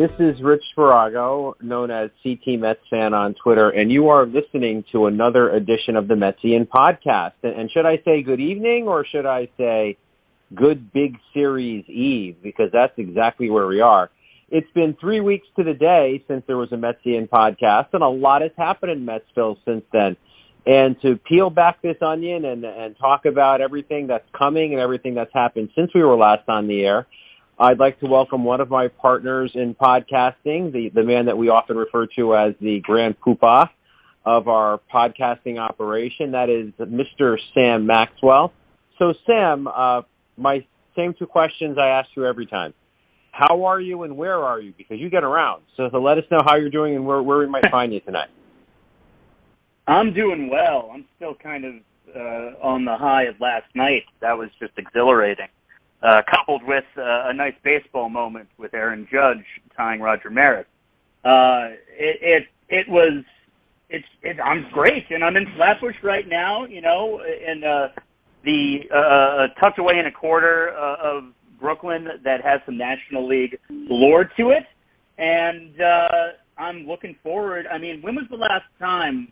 This is Rich Sparago, known as CT Mets fan on Twitter, and you are listening to another edition of the Metsian Podcast. And should I say good evening or should I say good big series eve? Because that's exactly where we are. It's been 3 weeks to the day since there was a Metsian Podcast, and a lot has happened in Metsville since then. And to peel back this onion and talk about everything that's coming and everything that's happened since we were last on the air, I'd like to welcome one of my partners in podcasting, the man that we often refer to as the Grand Poobah of our podcasting operation. That is Mr. Sam Maxwell. So, Sam, my same two questions I ask you every time. How are you and where are you? Because you get around. So let us know how you're doing and where we might find you tonight. I'm doing well. I'm still kind of on the high of last night. That was just exhilarating. Coupled with a nice baseball moment with Aaron Judge tying Roger Maris. I'm great, and I'm in Flatbush right now, in the tucked away in a quarter of Brooklyn that has some National League lore to it, and I'm looking forward. I mean, when was the last time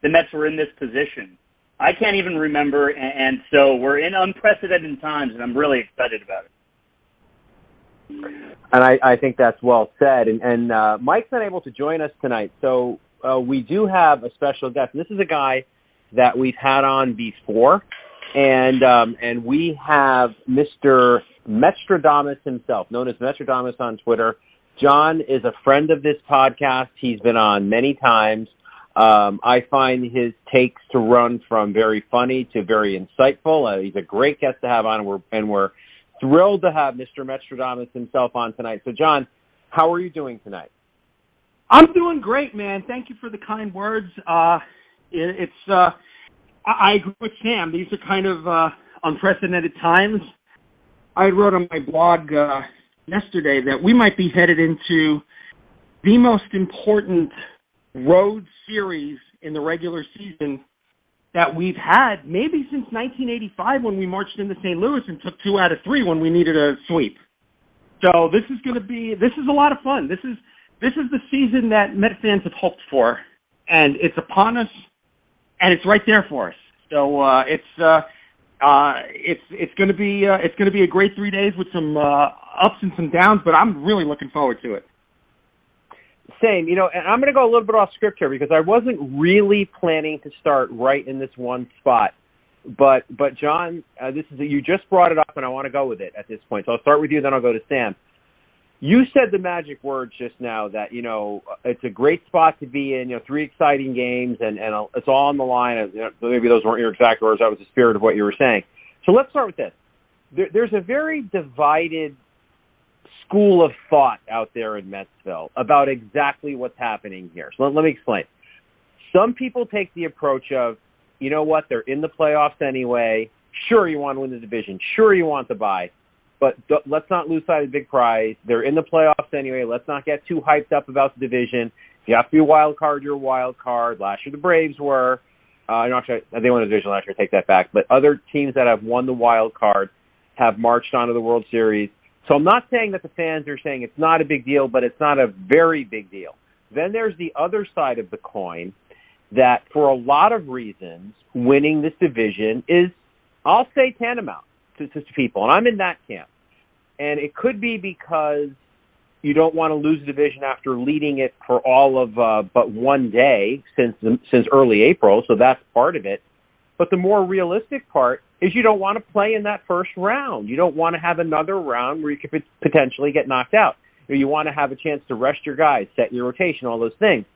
the Mets were in this position? I can't even remember, and so we're in unprecedented times, and I'm really excited about it. And I think that's well said. And Mike's not able to join us tonight, so we do have a special guest. And this is a guy that we've had on before, and we have Mr. Metstradamus himself, known as Metstradamus on Twitter. John is a friend of this podcast. He's been on many times. I find his takes to run from very funny to very insightful. He's a great guest to have on, and we're thrilled to have Mr. Metstradamus himself on tonight. So, John, how are you doing tonight? I'm doing great, man. Thank you for the kind words. I agree with Sam. These are kind of unprecedented times. I wrote on my blog yesterday that we might be headed into the most important road series in the regular season that we've had maybe since 1985 when we marched into St. Louis and took 2 out of 3 when we needed a sweep. So this is a lot of fun. This is the season that Met fans have hoped for, and it's upon us, and it's right there for us. So it's going to be a great 3 days with some ups and some downs, but I'm really looking forward to it. Same, and I'm going to go a little bit off script here because I wasn't really planning to start right in this one spot. But John, you just brought it up, and I want to go with it at this point. So I'll start with you, then I'll go to Sam. You said the magic words just now that, it's a great spot to be in, 3 exciting games, and it's all on the line. Maybe those weren't your exact words. That was the spirit of what you were saying. So let's start with this. There's a very divided school of thought out there in Metsville about exactly what's happening here. So let me explain. Some people take the approach of, you know what, they're in the playoffs anyway. Sure, you want to win the division. Sure, you want the bye. But let's not lose sight of the big prize. They're in the playoffs anyway. Let's not get too hyped up about the division. If you have to be a wild card, you're a wild card. Last year the Braves were. They won the division last year. I take that back. But other teams that have won the wild card have marched on to the World Series. So I'm not saying that the fans are saying it's not a big deal, but it's not a very big deal. Then there's the other side of the coin that for a lot of reasons, winning this division is, I'll say, tantamount to people. And I'm in that camp. And it could be because you don't want to lose the division after leading it for all of but 1 day since early April. So that's part of it. But the more realistic part is you don't want to play in that first round. You don't want to have another round where you could potentially get knocked out. You want to have a chance to rest your guys, set your rotation, all those things.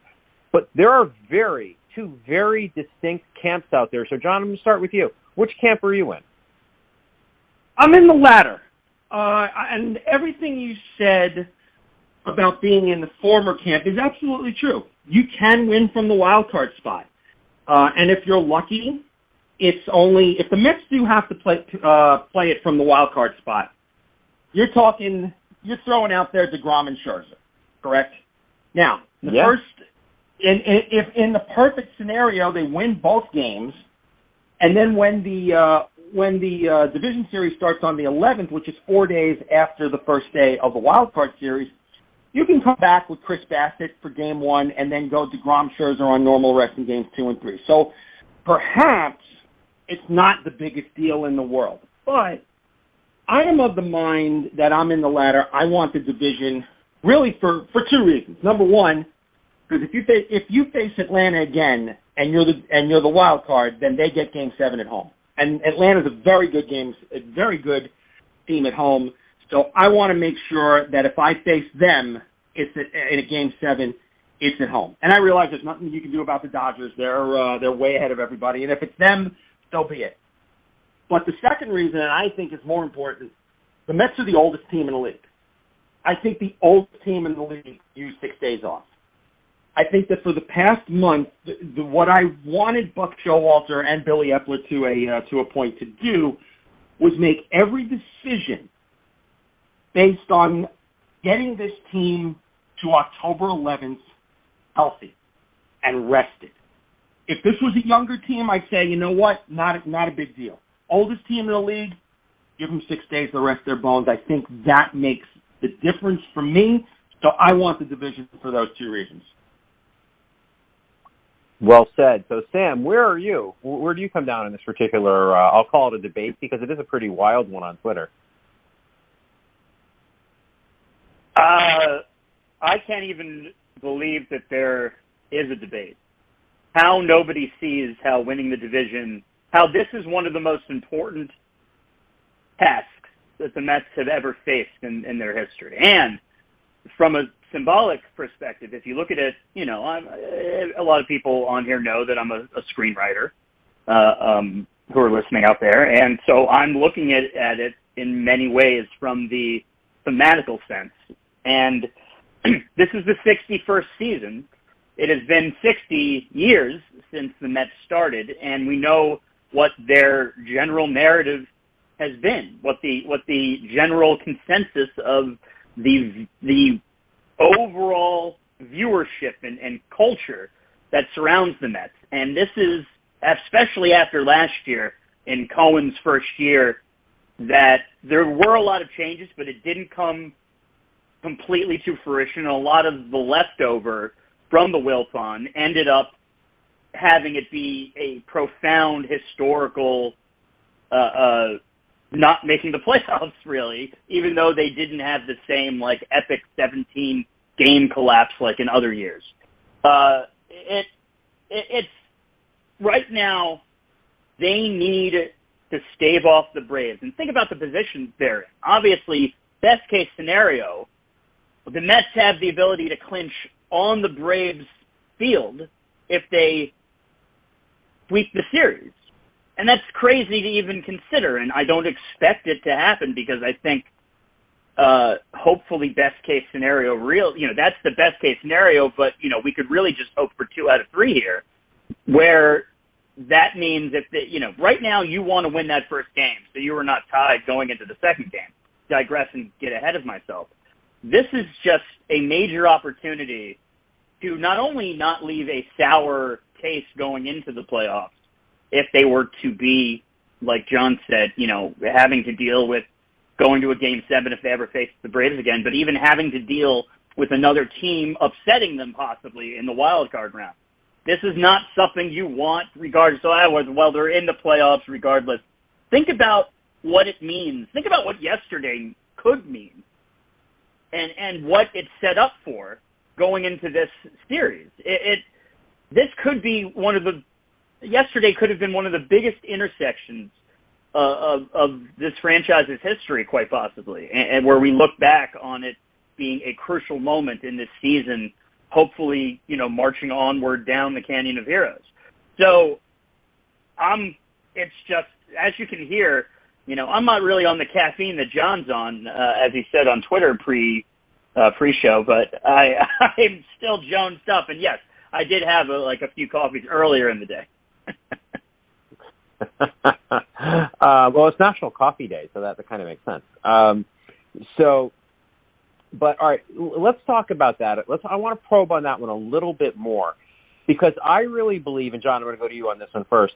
But there are two very distinct camps out there. So, John, I'm going to start with you. Which camp are you in? I'm in the latter. And everything you said about being in the former camp is absolutely true. You can win from the wild card spot. And if you're lucky, it's only if the Mets do have to play it from the wild card spot. You're throwing out there DeGrom and Scherzer, correct? Now, if in the perfect scenario they win both games, and then when the division series starts on the 11th, which is 4 days after the first day of the wild card series, you can come back with Chris Bassett for game 1 and then go DeGrom, Scherzer on normal rest in games 2 and 3. So perhaps it's not the biggest deal in the world. But I am of the mind that I'm in the ladder. I want the division really for 2 reasons. Number one, because if you face Atlanta again and you're the wild card, then they get game 7 at home. And Atlanta's a very good team at home. So I want to make sure that if I face them, it's in a game 7, it's at home. And I realize there's nothing you can do about the Dodgers. They're way ahead of everybody. And if it's them, so be it. But the second reason, and I think is more important, the Mets are the oldest team in the league. I think the oldest team in the league used 6 days off. I think that for the past month, what I wanted Buck Showalter and Billy Epler to a point to do was make every decision based on getting this team to October 11th healthy and rested. If this was a younger team, I'd say, you know what, not a big deal. Oldest team in the league, give them 6 days to rest their bones. I think that makes the difference for me. So I want the division for those 2 reasons. Well said. So, Sam, where are you? Where do you come down in this particular, I'll call it a debate, because it is a pretty wild one on Twitter. I can't even believe that there is a debate. How nobody sees how winning the division, how this is one of the most important tasks that the Mets have ever faced in their history. And from a symbolic perspective, if you look at it, you know, a lot of people on here know that I'm a screenwriter who are listening out there. And so I'm looking at it in many ways from the thematical sense. And this is the 61st season. It has been 60 years since the Mets started, and we know what their general narrative has been, what the general consensus of the overall viewership and culture that surrounds the Mets. And this is, especially after last year, in Cohen's first year, that there were a lot of changes, but it didn't come completely to fruition. A lot of the leftover from the Wilpon ended up having it be a profound historical not making the playoffs, really, even though they didn't have the same, like, epic 17-game collapse like in other years. It's right now, they need to stave off the Braves. And think about the position they're in. Obviously, best case scenario, the Mets have the ability to clinch on the Braves field if they sweep the series. And that's crazy to even consider, and I don't expect it to happen because I think hopefully best case scenario, that's the best case scenario, but, we could really just hope for 2 out of 3 here, where that means right now you want to win that first game, so you are not tied going into the second game. Digress and get ahead of myself. This is just a major opportunity to not only not leave a sour taste going into the playoffs, if they were to be, like John said, having to deal with going to a Game 7 if they ever face the Braves again, but even having to deal with another team upsetting them possibly in the wild card round. This is not something you want regardless. So, they're in the playoffs regardless. Think about what it means. Think about what yesterday could mean and what it's set up for going into this series. This could be yesterday could have been one of the biggest intersections of this franchise's history, quite possibly, and where we look back on it being a crucial moment in this season, hopefully, marching onward down the Canyon of Heroes. So, it's just, as you can hear, I'm not really on the caffeine that John's on, as he said on Twitter pre-show, but I'm still jonesed up, and yes, I did have a few coffees earlier in the day. Well, it's National Coffee Day, so that kind of makes sense. But all right, let's talk about that. I want to probe on that one a little bit more, because I really believe, and John, I'm going to go to you on this one first.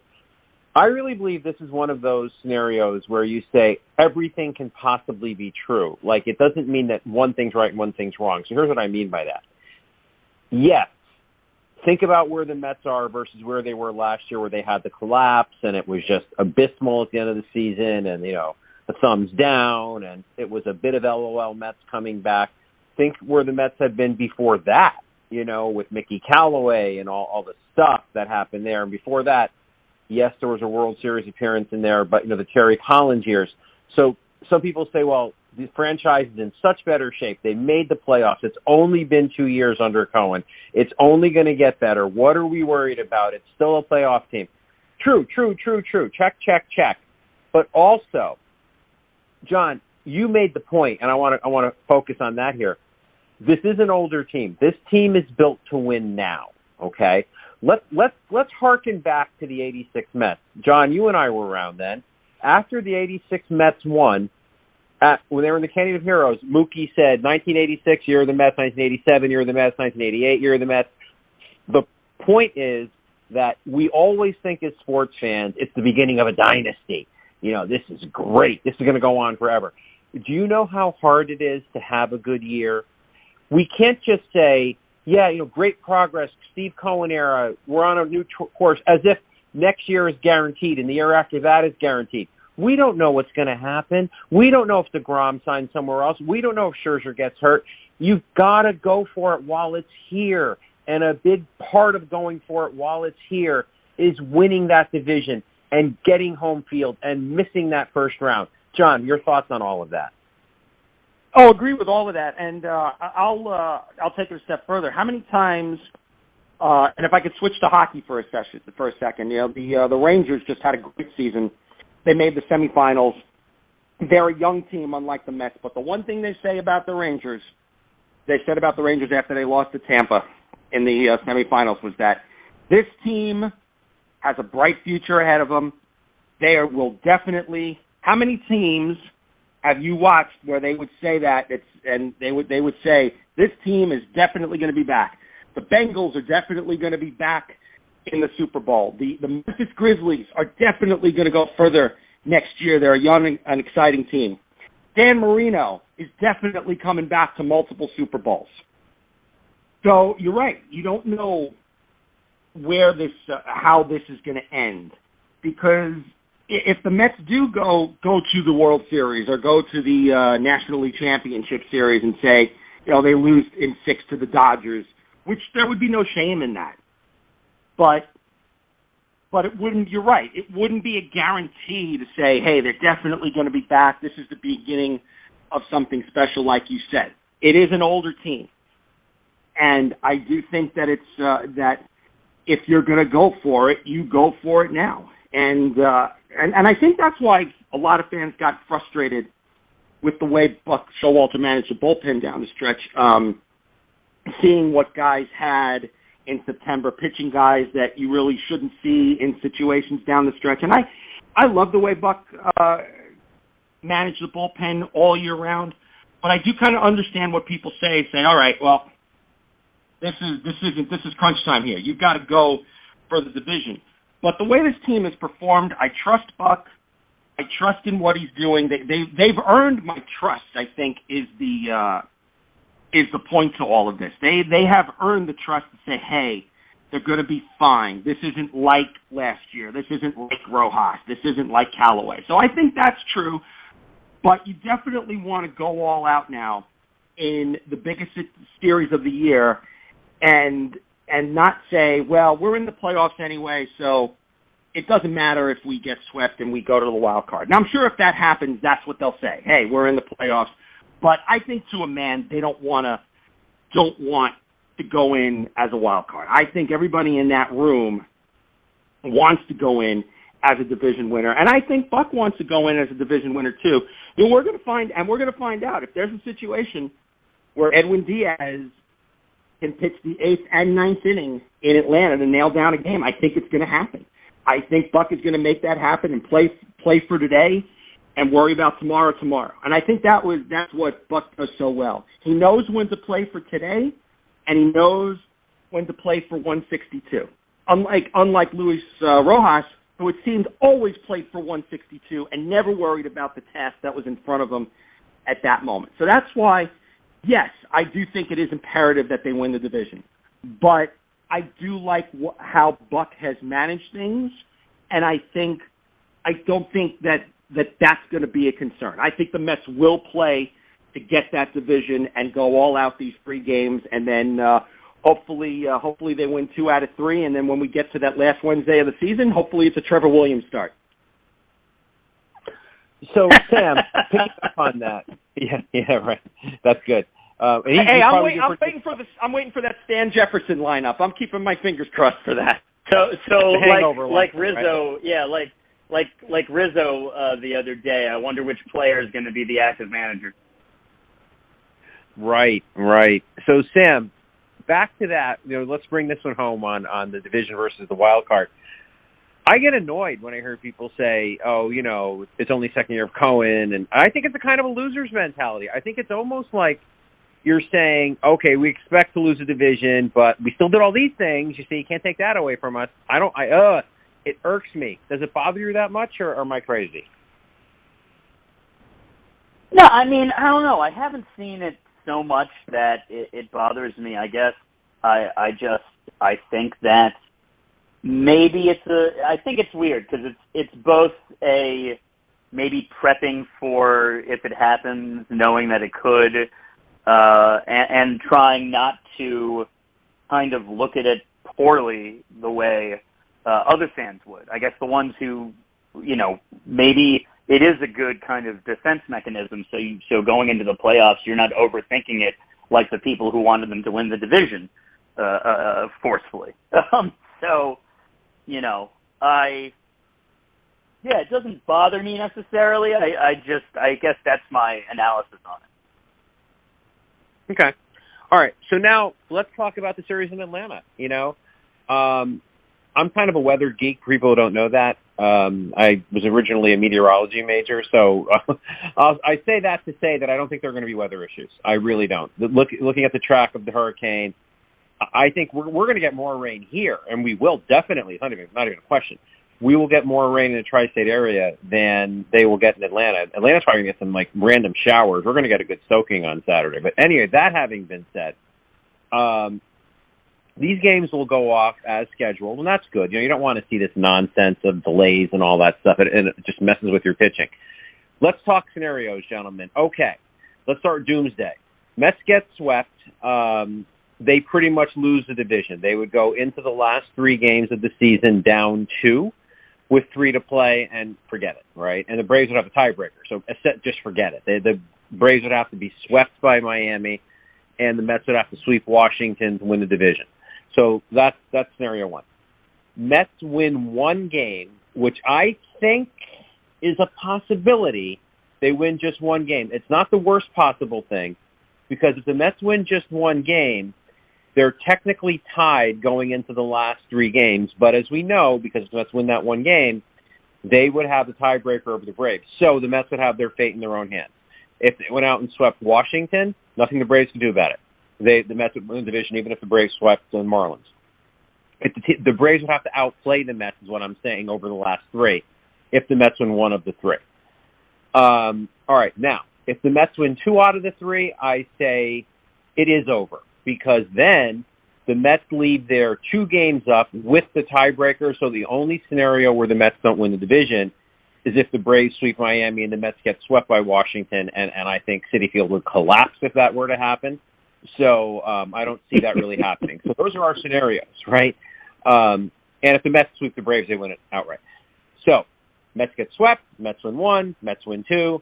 I really believe this is one of those scenarios where you say everything can possibly be true. Like, it doesn't mean that one thing's right and one thing's wrong. So here's what I mean by that. Yes, think about where the Mets are versus where they were last year, where they had the collapse and it was just abysmal at the end of the season and, a thumbs down, and it was a bit of LOL Mets coming back. Think where the Mets had been before that, with Mickey Callaway and all the stuff that happened there. And before that, yes, there was a World Series appearance in there, but, the Terry Collins years. So some people say, well, the franchise is in such better shape. They made the playoffs. It's only been 2 years under Cohen. It's only going to get better. What are we worried about? It's still a playoff team. True. Check. But also, John, you made the point, and I want to focus on that here. This is an older team. This team is built to win now, okay? Let's harken back to the 86 Mets. John, you and I were around then. After the 86 Mets won, when they were in the Canyon of Heroes, Mookie said, 1986, year of the Mets, 1987, year of the Mets, 1988, year of the Mets. The point is that we always think as sports fans, it's the beginning of a dynasty. This is great. This is going to go on forever. Do you know how hard it is to have a good year? We can't just say, great progress, Steve Cohen era, we're on a new course, as if next year is guaranteed and the year after that is guaranteed. We don't know what's going to happen. We don't know if DeGrom signs somewhere else. We don't know if Scherzer gets hurt. You've got to go for it while it's here. And a big part of going for it while it's here is winning that division and getting home field and missing that first round. John, your thoughts on all of that? Oh, agree with all of that, and I'll take it a step further. How many times, and if I could switch to hockey for a second, the Rangers just had a great season. They made the semifinals. They're a young team, unlike the Mets. But the one thing they said about the Rangers after they lost to Tampa in the semifinals was that this team has a bright future ahead of them. Will definitely. How many teams have you watched where they would say that and they would say this team is definitely going to be back? The Bengals are definitely going to be back in the Super Bowl. The Memphis Grizzlies are definitely going to go further next year. They're a young and exciting team. Dan Marino is definitely coming back to multiple Super Bowls. So you're right. You don't know where how this is going to end, because if the Mets do go to the World Series or go to the National League Championship Series and say, they lose in 6 to the Dodgers, which there would be no shame in that. But it wouldn't, you're right, it wouldn't be a guarantee to say, hey, they're definitely going to be back. This is the beginning of something special, like you said. It is an older team. And I do think that it's that if you're going to go for it, you go for it now. And I think that's why a lot of fans got frustrated with the way Buck Showalter managed the bullpen down the stretch, seeing what guys had in September, pitching guys that you really shouldn't see in situations down the stretch. And I love the way Buck managed the bullpen all year round, but I do kind of understand what people say, all right, well, this is crunch time here. You've got to go for the division. But the way this team has performed, I trust Buck. I trust in what he's doing. They've earned my trust, I think, is the point to all of this. They have earned the trust to say, hey, they're going to be fine. This isn't like last year. This isn't like Rojas. This isn't like Callaway. So I think that's true. But you definitely want to go all out now in the biggest series of the year and not say, well, we're in the playoffs anyway, so it doesn't matter if we get swept and we go to the wild card. Now, I'm sure if that happens, that's what they'll say. Hey, we're in the playoffs. But I think to a man, they don't want to go in as a wild card. I think everybody in that room wants to go in as a division winner, and I think Buck wants to go in as a division winner too. And we're going to find out if there's a situation where Edwin Diaz can pitch the 8th and 9th inning in Atlanta to nail down a game. I think it's going to happen. I think Buck is going to make that happen and play for today and worry about tomorrow. And I think that's what Buck does so well. He knows when to play for today, and he knows when to play for 162. Unlike Luis Rojas, So it seemed always played for 162 and never worried about the task that was in front of them at that moment. So that's why, yes, I do think it is imperative that they win the division. But I do like how Buck has managed things, and I don't think that's going to be a concern. I think the Mets will play to get that division and go all out these 3 games, and then hopefully they win 2 out of 3, and then when we get to that last Wednesday of the season, hopefully it's a Trevor Williams start. So, Sam, picking up on that. Yeah, right. That's good. I'm waiting for that Stan Jefferson lineup. I'm keeping my fingers crossed for that. So like Rizzo, right? Yeah, like Rizzo the other day. I wonder which player is going to be the active manager. Right. So, Sam, back to that. Let's bring this one home on the division versus the wild card. I get annoyed when I hear people say, it's only second year of Cohen, and I think it's a kind of a loser's mentality. I think it's almost like you're saying, okay, we expect to lose a division, but we still did all these things. You see, you can't take that away from us. It irks me. Does it bother you that much, or am I crazy? No, I mean, I don't know. I haven't seen it so much that it bothers me. I guess I think that maybe I think it's weird because it's both a maybe prepping for if it happens, knowing that it could, and trying not to kind of look at it poorly the way other fans would. I guess the ones who, maybe it is a good kind of defense mechanism. So going into the playoffs, you're not overthinking it like the people who wanted them to win the division forcefully. It doesn't bother me necessarily. I guess that's my analysis on it. Okay. All right. So now let's talk about the series in Atlanta. I'm kind of a weather geek. People who don't know that. I was originally a meteorology major, so I say that to say that I don't think there are going to be weather issues. I really don't. Looking at the track of the hurricane, I think we're going to get more rain here, and we will definitely. It's not even a question. We will get more rain in the tri-state area than they will get in Atlanta. Atlanta's probably going to get some random showers. We're going to get a good soaking on Saturday. But anyway, that having been said, these games will go off as scheduled, and that's good. You don't want to see this nonsense of delays and all that stuff, and it just messes with your pitching. Let's talk scenarios, gentlemen. Okay, let's start doomsday. Mets get swept. They pretty much lose the division. They would go into the last 3 games of the season down 2 with 3 to play and forget it, right? And the Braves would have a tiebreaker, so just forget it. The Braves would have to be swept by Miami, and the Mets would have to sweep Washington to win the division. So that's scenario 1. Mets win 1 game, which I think is a possibility. They win just 1 game. It's not the worst possible thing, because if the Mets win just 1 game, they're technically tied going into the last 3 games. But as we know, because the Mets win that 1 game, they would have the tiebreaker over the Braves. So the Mets would have their fate in their own hands. If they went out and swept Washington, nothing the Braves could do about it. The Mets would win the division even if the Braves swept the Marlins. The Braves would have to outplay the Mets, is what I'm saying, over the last 3, if the Mets win 1 of the 3. All right, now, if the Mets win 2 out of the 3, I say it is over, because then the Mets leave their 2 games up with the tiebreaker, so the only scenario where the Mets don't win the division is if the Braves sweep Miami and the Mets get swept by Washington, and I think Citi Field would collapse if that were to happen. So I don't see that really happening. So those are our scenarios, right? And if the Mets sweep the Braves, they win it outright. So Mets get swept, Mets win 1, Mets win 2.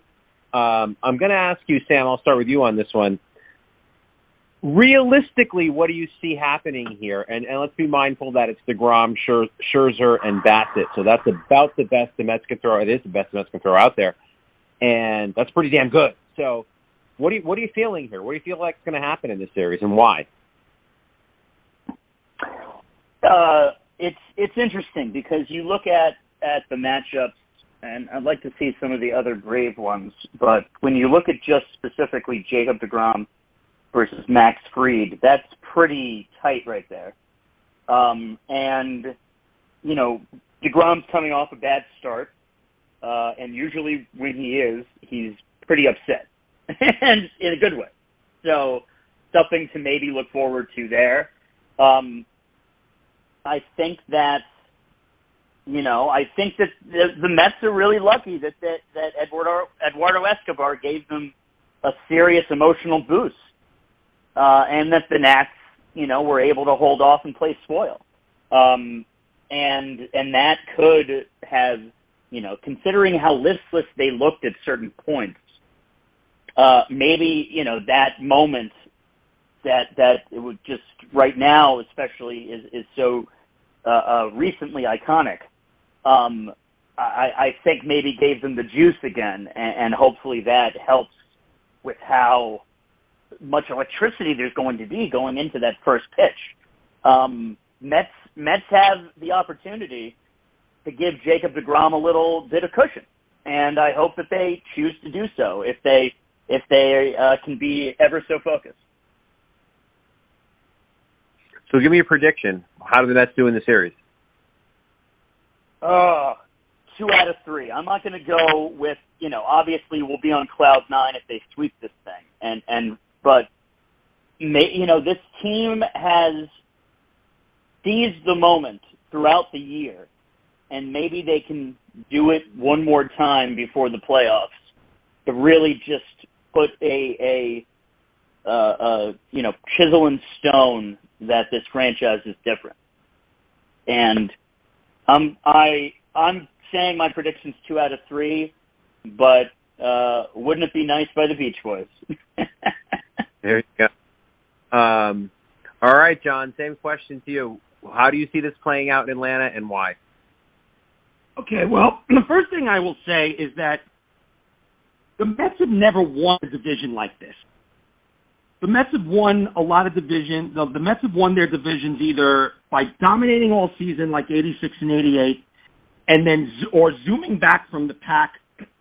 I'm going to ask you, Sam, I'll start with you on this one. Realistically, what do you see happening here? And let's be mindful that it's DeGrom, Scherzer, and Bassett. So that's about the best the Mets can throw. It is the best the Mets can throw out there. And that's pretty damn good. So what are you feeling here? What do you feel like is going to happen in this series, and why? It's interesting because you look at the matchups, and I'd like to see some of the other Brave ones, but when you look at just specifically Jacob deGrom versus Max Fried, that's pretty tight right there. And, DeGrom's coming off a bad start, and usually when he is, he's pretty upset, and in a good way. So something to maybe look forward to there. I think that, the Mets are really lucky that Eduardo Escobar gave them a serious emotional boost, and that the Nats, were able to hold off and play spoil. And that could have, considering how listless they looked at certain points, maybe, that moment that it would just right now, especially is so recently iconic. I think maybe gave them the juice again, and hopefully that helps with how much electricity there's going to be going into that first pitch. Mets have the opportunity to give Jacob deGrom a little bit of cushion, and I hope that they choose to do so if they can be ever so focused. So give me a prediction. How do the Mets do in the series? 2 out of 3. I'm not going to go with, obviously we'll be on cloud 9 if they sweep this thing. But this team has seized the moment throughout the year, and maybe they can do it one more time before the playoffs to really just put a chisel in stone that this franchise is different. And I'm saying my prediction's 2 out of 3, but wouldn't it be nice by the Beach Boys? There you go. All right, John, same question to you. How do you see this playing out in Atlanta, and why? Okay, well, the first thing I will say is that the Mets have never won a division like this. The Mets have won a lot of divisions. The Mets have won their divisions either by dominating all season, like 86 and 88, and then or zooming back from the pack,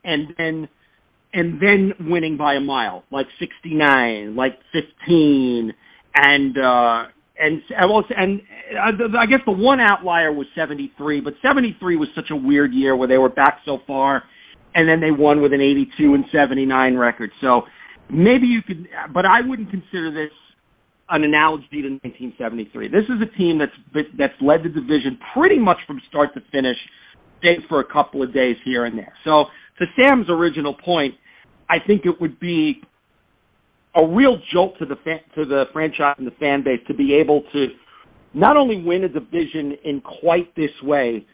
and then winning by a mile, like 69, like 15, and I guess the one outlier was 73, but 73 was such a weird year where they were back so far, and then they won with an 82 and 79 record. So maybe you could, but I wouldn't consider this an analogy to 1973. This is a team that's led the division pretty much from start to finish, save for a couple of days here and there. So to Sam's original point, I think it would be a real jolt to the franchise and the fan base to be able to not only win a division in quite this way,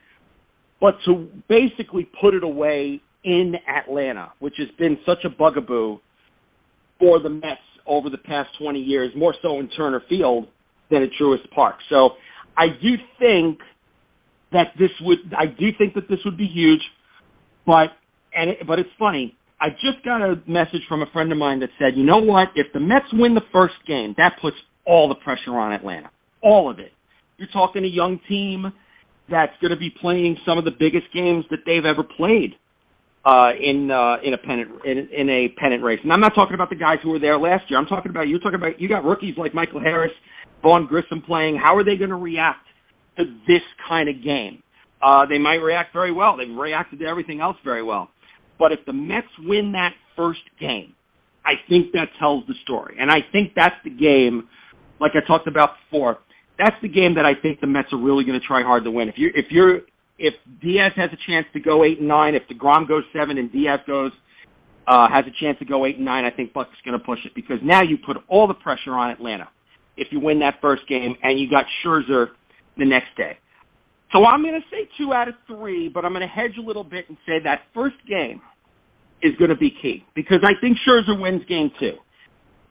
but to basically put it away in Atlanta, which has been such a bugaboo for the Mets over the past 20 years, more so in Turner Field than at Truist Park. So I do think that this would be huge, but it's funny. I just got a message from a friend of mine that said, you know what, if the Mets win the first game, that puts all the pressure on Atlanta, all of it. You're talking a young team that's going to be playing some of the biggest games that they've ever played in a pennant race. And I'm not talking about the guys who were there last year. I'm talking about you got rookies like Michael Harris, Vaughn Grissom playing. How are they going to react to this kind of game? They might react very well. They've reacted to everything else very well. But if the Mets win that first game, I think that tells the story. And I think that's the game, like I talked about before, that's the game that I think the Mets are really going to try hard to win. If Diaz has a chance to go 8-9, if DeGrom goes 7 and Diaz has a chance to go 8-9, I think Buck's going to push it, because now you put all the pressure on Atlanta if you win that first game, and you got Scherzer the next day. So I'm going to say 2 out of 3, but I'm going to hedge a little bit and say that first game is going to be key, because I think Scherzer wins game 2.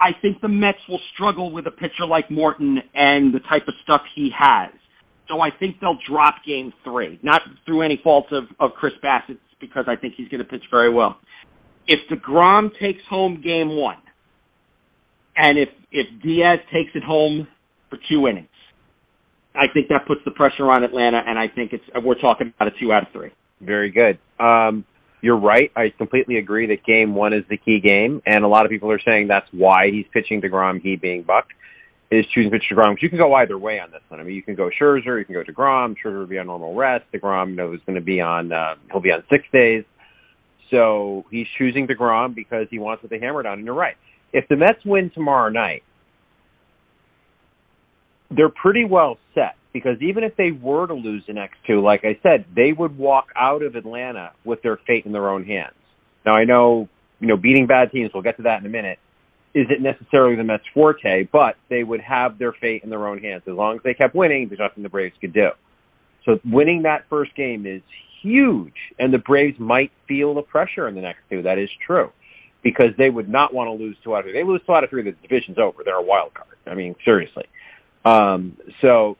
I think the Mets will struggle with a pitcher like Morton and the type of stuff he has. So I think they'll drop game 3, not through any fault of Chris Bassett's, because I think he's going to pitch very well. If DeGrom takes home game 1, and if Diaz takes it home for 2 innings, I think that puts the pressure on Atlanta, and I think we're talking about a 2 out of 3. Very good. You're right. I completely agree that game 1 is the key game, and a lot of people are saying that's why he's pitching DeGrom, he being Buck. is choosing pitcher DeGrom, because you can go either way on this one. I mean, you can go Scherzer, you can go DeGrom. Scherzer will be on normal rest. DeGrom, is going to be on, he'll be on 6 days. So he's choosing DeGrom because he wants it to hammer down. And you're right. If the Mets win tomorrow night, they're pretty well set, because even if they were to lose the next 2, like I said, they would walk out of Atlanta with their fate in their own hands. Now, I know, beating bad teams, we'll get to that in a minute, isn't necessarily the Mets' forte, but they would have their fate in their own hands. As long as they kept winning, there's nothing the Braves could do. So winning that first game is huge, and the Braves might feel the pressure in the next 2. That is true, because they would not want to lose 2 out of 3. They lose 2 out of 3, the division's over. They're a wild card. I mean, seriously. So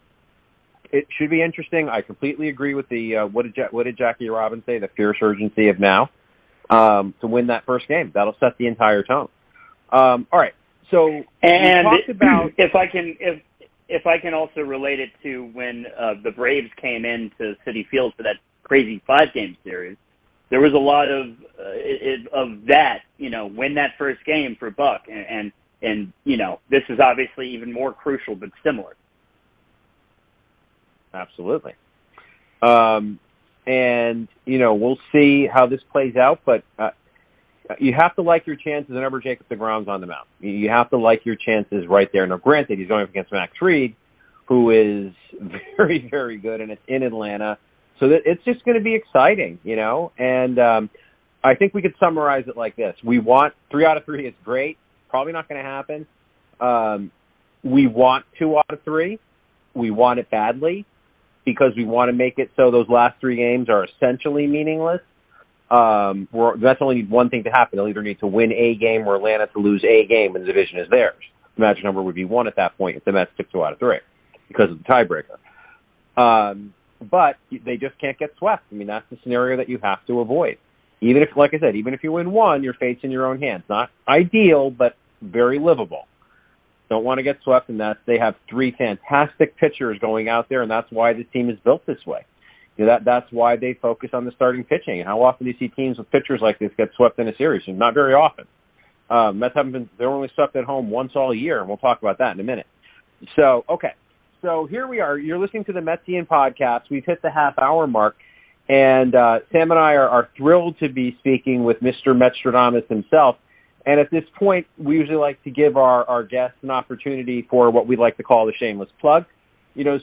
it should be interesting. I completely agree with the what did Jackie Robinson say? The fierce urgency of now to win that first game. That'll set the entire tone. All right. So and talked about if I can also relate it to when the Braves came into Citi Field for that crazy 5-game series, there was a lot of that. Win that first game for Buck, and this is obviously even more crucial, but similar. Absolutely. And, we'll see how this plays out, but you have to like your chances whenever Jacob deGrom's on the mound. You have to like your chances right there. Now, granted, he's going up against Max Fried, who is very, very good, and it's in Atlanta. So it's just going to be exciting, and I think we could summarize it like this. We want 3 out of 3. It's great. Probably not going to happen. We want 2 out of 3. We want it badly because we want to make it so those last 3 games are essentially meaningless. That's only one thing to happen. They'll either need to win a game or Atlanta to lose a game, and the division is theirs. The magic number would be 1 at that point if the Mets took 2 out of 3 because of the tiebreaker. But they just can't get swept. I mean, that's the scenario that you have to avoid. Even if, like I said, even if you win 1, your fate's in your own hands. Not ideal, but very livable. Don't want to get swept, and they have 3 fantastic pitchers going out there, and that's why this team is built this way. That's why they focus on the starting pitching. And how often do you see teams with pitchers like this get swept in a series? And not very often. Mets they're only swept at home once all year, and we'll talk about that in a minute. So, okay. So here we are. You're listening to the Metsian Podcast. We've hit the half-hour mark, and Sam and I are thrilled to be speaking with Mr. Metstradamus himself. And at this point, we usually like to give our guests an opportunity for what we like to call the shameless plug.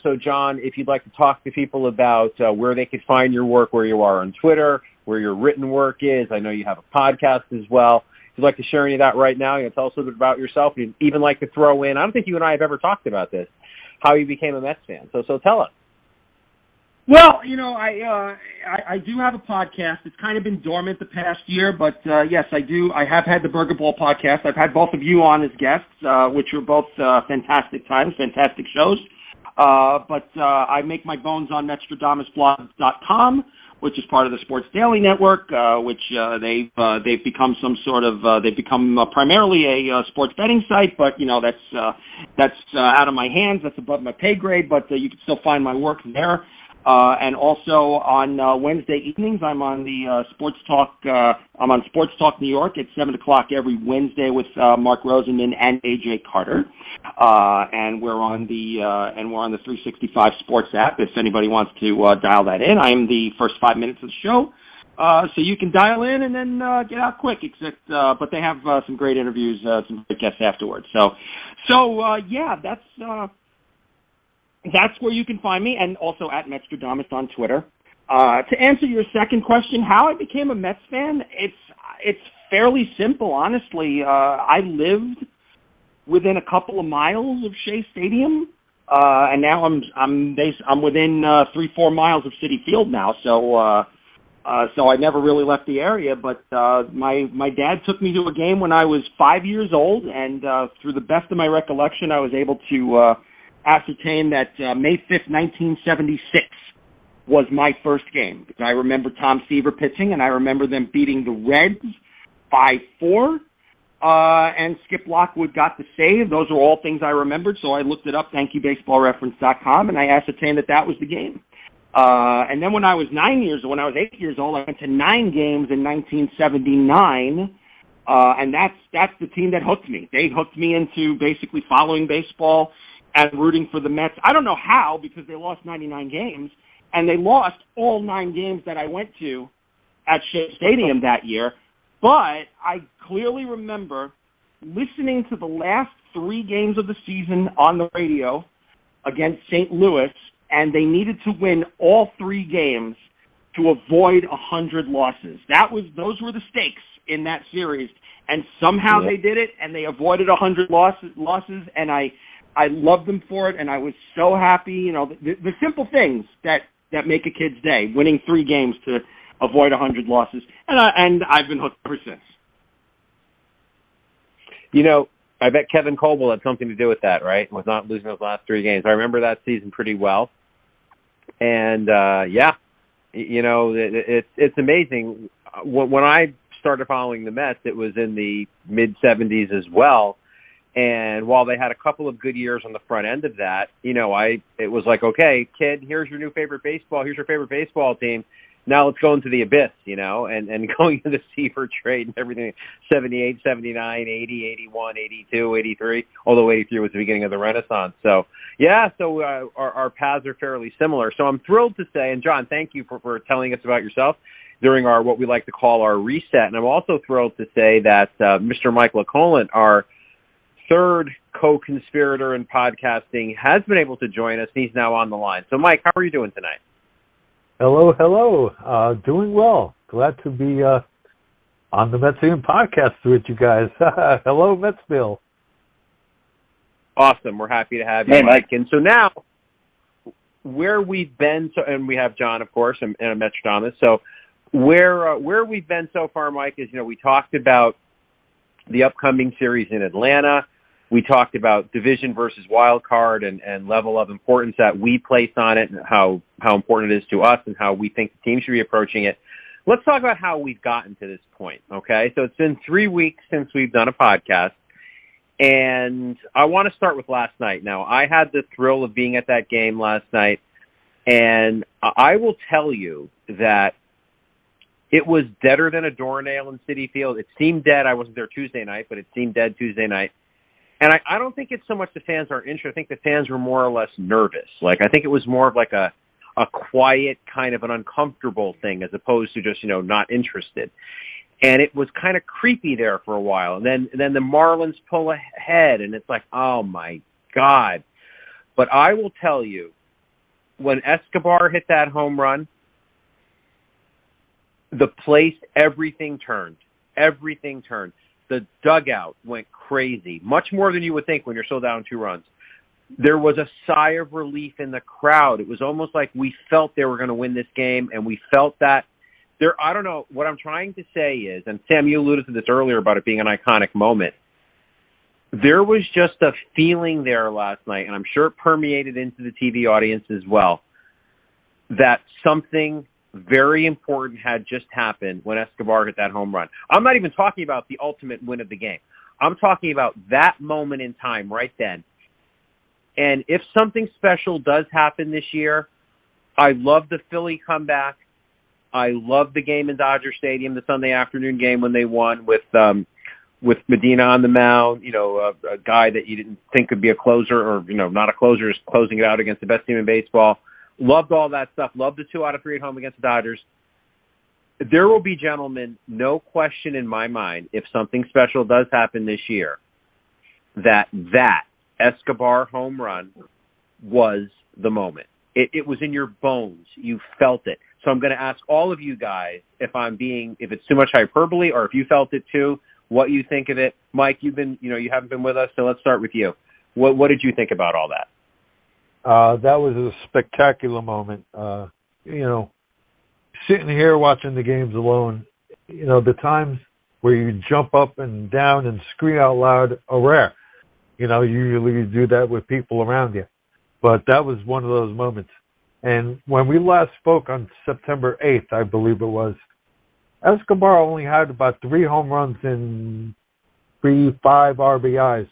So John, if you'd like to talk to people about where they could find your work, where you are on Twitter, where your written work is. I know you have a podcast as well. If you'd like to share any of that right now, tell us a little bit about yourself. You'd even like to throw in, I don't think you and I have ever talked about this, how you became a Mets fan. So tell us. Well, I do have a podcast. It's kind of been dormant the past year, but yes, I do. I have had the Burger Ball podcast. I've had both of you on as guests, which are both fantastic times, fantastic shows. But I make my bones on Metstradamusblog.com, which is part of the Sports Daily Network, which they've become some sort of they've become primarily a sports betting site, but that's out of my hands. That's above my pay grade, but you can still find my work there. And also on Wednesday evenings, I'm on the Sports Talk. I'm on Sports Talk New York at 7:00 every Wednesday with Mark Rosenman and AJ Carter. And we're on the 365 Sports app. If anybody wants to dial that in, I'm the first 5 minutes of the show, so you can dial in and then get out quick. But they have some great interviews, some great guests afterwards. So yeah, that's where you can find me, and also at Metstradamus on Twitter. To answer your second question, how I became a Mets fan, it's fairly simple, honestly. I lived within a couple of miles of Shea Stadium, and now I'm within 3-4 miles of Citi Field now. So I never really left the area. But my dad took me to a game when I was 5 years old, and through the best of my recollection, I was able to ascertain that May 5th, 1976 was my first game. I remember Tom Seaver pitching, and I remember them beating the Reds 5-4, and Skip Lockwood got the save. Those are all things I remembered, so I looked it up, thankyouBaseballReference.com, and I ascertained that was the game. And then when I was 8 years old, I went to 9 games in 1979, And that's the team that hooked me. They hooked me into basically following baseball and rooting for the Mets. I don't know how, because they lost 99 games, and they lost all 9 games that I went to at Shea Stadium that year. But I clearly remember listening to the last 3 games of the season on the radio against St. Louis, and they needed to win all 3 games to avoid 100 losses. Those were the stakes in that series, and somehow they did it, and they avoided 100 losses, and I loved them for it, and I was so happy. You know, the simple things that make a kid's day, winning 3 games to avoid 100 losses, and I've been hooked ever since. You know, I bet Kevin Coble had something to do with that, right? With not losing those last 3 games. I remember that season pretty well, and you know, it's amazing. When I started following the Mets, it was in the mid-'70s as well. And while they had a couple of good years on the front end of that, you know, it was like, okay, kid, here's your favorite baseball team. Now let's go into the abyss, you know, and going into the Seaver trade and everything, 78, 79, 80, 81, 82, 83, although 83 was the beginning of the Renaissance. So, our paths are fairly similar. So I'm thrilled to say, and John, thank you for telling us about yourself during our, what we like to call our reset. And I'm also thrilled to say that Mr. Mike LaColant, our third co-conspirator in podcasting, has been able to join us, and he's now on the line. So, Mike, how are you doing tonight? Hello. Doing well. Glad to be on the Metsian Podcast with you guys. Hello, Metsville. Awesome. We're happy to have you, hey, Mike. And so now, where we've been, and we have John, of course, and Metstradamus. So where we've been so far, Mike, is, you know, we talked about the upcoming series in Atlanta. We talked about division versus wild card and level of importance that we place on it, and how important it is to us and how we think the team should be approaching it. Let's talk about how we've gotten to this point, okay? So it's been 3 weeks since we've done a podcast, and I want to start with last night. Now, I had the thrill of being at that game last night, and I will tell you that it was deader than a doornail in Citi Field. It seemed dead. I wasn't there Tuesday night, but it seemed dead Tuesday night. And I don't think it's so much the fans aren't interested. I think the fans were more or less nervous. Like, I think it was more of like a quiet, kind of an uncomfortable thing, as opposed to just, you know, not interested. And it was kind of creepy there for a while. And then the Marlins pull ahead, and it's like, oh, my God. But I will tell you, when Escobar hit that home run, the place, everything turned. Everything turned. The dugout went crazy, much more than you would think when you're still down 2 runs. There was a sigh of relief in the crowd. It was almost like we felt they were going to win this game, and we felt that. I don't know. What I'm trying to say is, and Sam, you alluded to this earlier about it being an iconic moment, there was just a feeling there last night, and I'm sure it permeated into the TV audience as well, that something very important had just happened when Escobar hit that home run. I'm not even talking about the ultimate win of the game. I'm talking about that moment in time right then. And if something special does happen this year, I love the Philly comeback. I love the game in Dodger Stadium, the Sunday afternoon game when they won with Medina on the mound, you know, a guy that you didn't think could be a closer, or, you know, not a closer, just closing it out against the best team in baseball. Loved all that stuff. Loved the 2 out of 3 at home against the Dodgers. There will be, gentlemen, no question in my mind, if something special does happen this year, that Escobar home run was the moment. It was in your bones. You felt it. So I'm going to ask all of you guys if it's too much hyperbole, or if you felt it too, what you think of it. Mike, you haven't been with us, so let's start with you. What did you think about all that? That was a spectacular moment. You know, sitting here watching the games alone, you know, the times where you jump up and down and scream out loud are rare. You know, usually you do that with people around you. But that was one of those moments. And when we last spoke on September 8th, I believe it was, Escobar only had about 3 home runs and 5 RBIs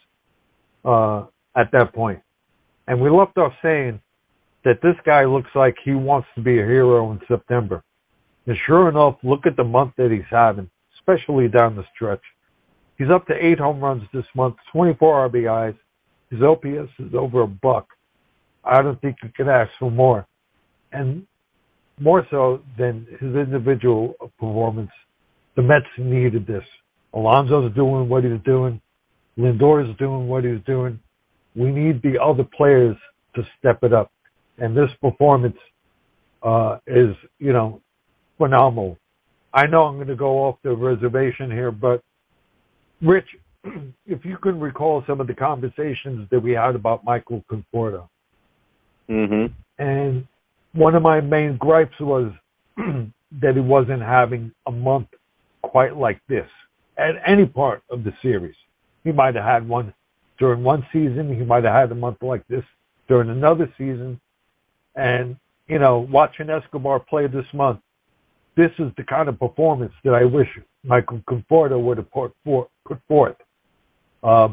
at that point. And we left off saying that this guy looks like he wants to be a hero in September. And sure enough, look at the month that he's having, especially down the stretch. He's up to 8 home runs this month, 24 RBIs. His OPS is over $1. I don't think you could ask for more. And more so than his individual performance, the Mets needed this. Alonso's doing what he's doing. Lindor's doing what he's doing. We need the other players to step it up. And this performance is, phenomenal. I know I'm going to go off the reservation here, but Rich, if you can recall some of the conversations that we had about Michael Conforto. Mm-hmm. And one of my main gripes was that he wasn't having a month quite like this at any part of the series. He might have had one during one season. He might have had a month like this during another season. And, watching Escobar play this month, this is the kind of performance that I wish Michael Conforto would have put forth.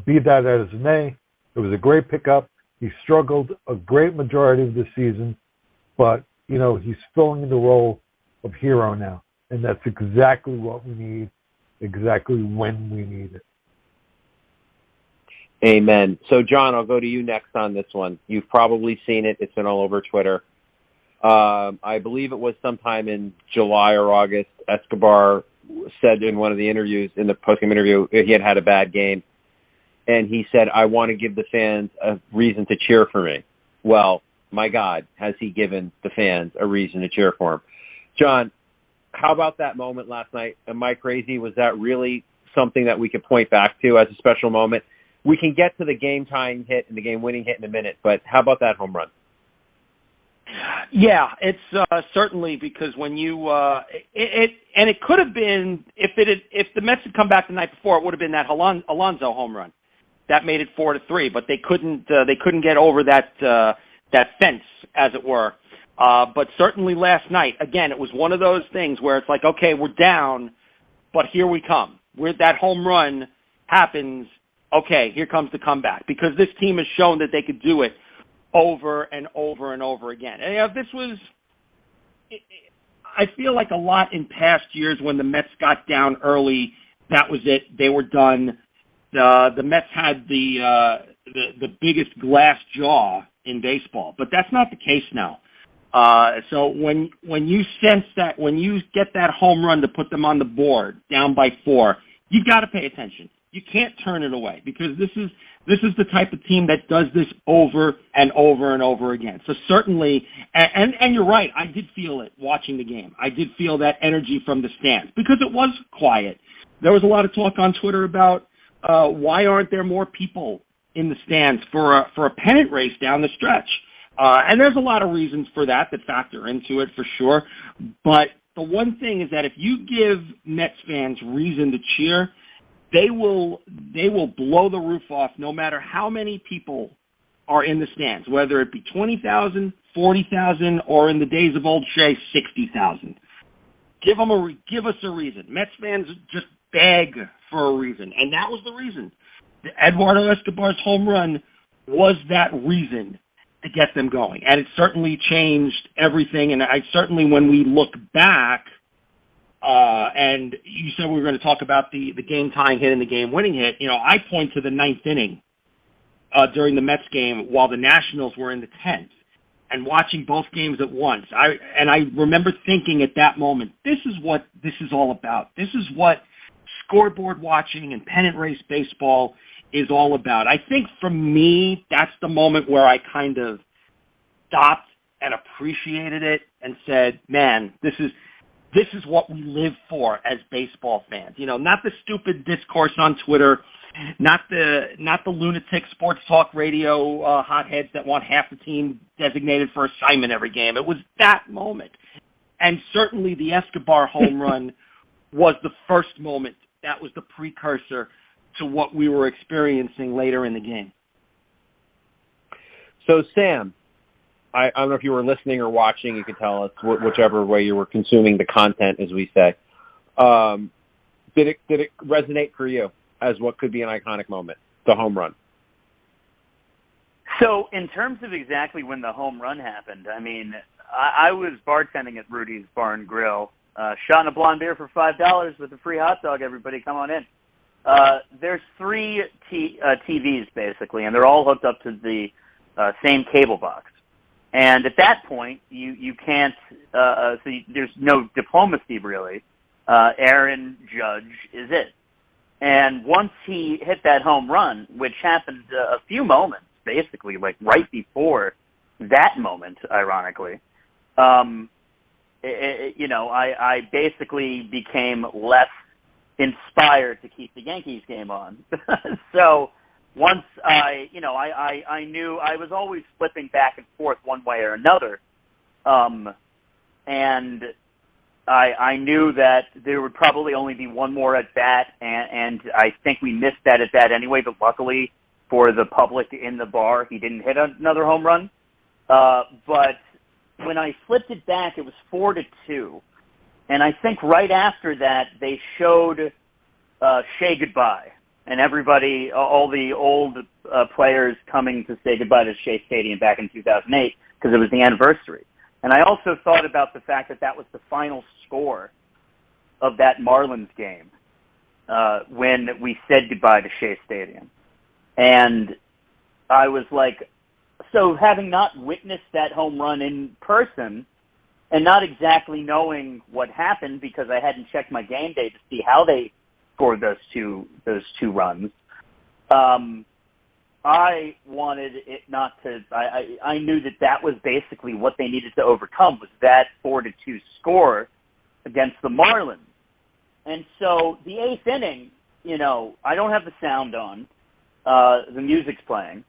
Be that as it may, it was a great pickup. He struggled a great majority of the season, but, he's filling the role of hero now. And that's exactly what we need, exactly when we need it. Amen. So, John, I'll go to you next on this one. You've probably seen it. It's been all over Twitter. I believe it was sometime in July or August. Escobar said in one of the interviews, in the postgame interview, he had a bad game. And he said, I want to give the fans a reason to cheer for me. Well, my God, has he given the fans a reason to cheer for him? John, how about that moment last night? Am I crazy? Was that really something that we could point back to as a special moment? We can get to the game-tying hit and the game-winning hit in a minute, but how about that home run? Yeah, it's certainly, because when you and it could have been, if the Mets had come back the night before, it would have been that Alonso home run that made it 4-3, but they couldn't get over that fence, as it were. But certainly last night, again, it was one of those things where it's like, okay, we're down, but here we come. Where that home run happens, okay, here comes the comeback, because this team has shown that they could do it over and over and over again. And this was, I feel like a lot in past years when the Mets got down early, that was it. They were done. The Mets had the biggest glass jaw in baseball, but that's not the case now. So when you sense that, when you get that home run to put them on the board down by 4, you've got to pay attention. You can't turn it away, because this is the type of team that does this over and over and over again. So certainly, and you're right, I did feel it watching the game. I did feel that energy from the stands, because it was quiet. There was a lot of talk on Twitter about why aren't there more people in the stands for a pennant race down the stretch. And there's a lot of reasons for that factor into it, for sure. But the one thing is that if you give Mets fans reason to cheer, they will blow the roof off no matter how many people are in the stands, whether it be 20,000, 40,000, or in the days of old Shea, 60,000. Give us a reason. Mets fans just beg for a reason, and that was the reason. Eduardo Escobar's home run was that reason to get them going, and it certainly changed everything. And I certainly, when we look back, and you said we were going to talk about the game-tying hit and the game-winning hit, I point to the 9th inning during the Mets game while the Nationals were in the 10th, and watching both games at once. I remember thinking at that moment, this is what this is all about. This is what scoreboard watching and pennant race baseball is all about. I think for me, that's the moment where I kind of stopped and appreciated it and said, man, this is what we live for as baseball fans. Not the stupid discourse on Twitter, not the lunatic sports talk radio hotheads that want half the team designated for assignment every game. It was that moment. And certainly the Escobar home run was the first moment. That was the precursor to what we were experiencing later in the game. So, Sam, I don't know if you were listening or watching. You could tell us whichever way you were consuming the content, as we say. Did it resonate for you as what could be an iconic moment, the home run? So, in terms of exactly when the home run happened, I mean, I was bartending at Rudy's Bar and Grill, shot in a blonde beer for $5 with a free hot dog. Everybody, come on in. there's three TVs basically, and they're all hooked up to the same cable box. And at that point, you can't. There's no diplomacy really. Aaron Judge is it. And once he hit that home run, which happened a few moments, basically, like right before that moment, ironically, I basically became less inspired to keep the Yankees game on. So once I knew I was always flipping back and forth one way or another, and I knew that there would probably only be one more at bat, and I think we missed that at bat anyway. But luckily for the public in the bar, he didn't hit another home run. But when I flipped it back, it was 4-2, and I think right after that they showed "Say Goodbye," and everybody, all the old players coming to say goodbye to Shea Stadium back in 2008 because it was the anniversary. And I also thought about the fact that was the final score of that Marlins game when we said goodbye to Shea Stadium. And I was like, so having not witnessed that home run in person and not exactly knowing what happened because I hadn't checked my game day to see how they scored those two runs, I wanted it not to. I knew that was basically what they needed to overcome, was that 4-2 score against the Marlins. And so the eighth inning, I don't have the sound on, the music's playing,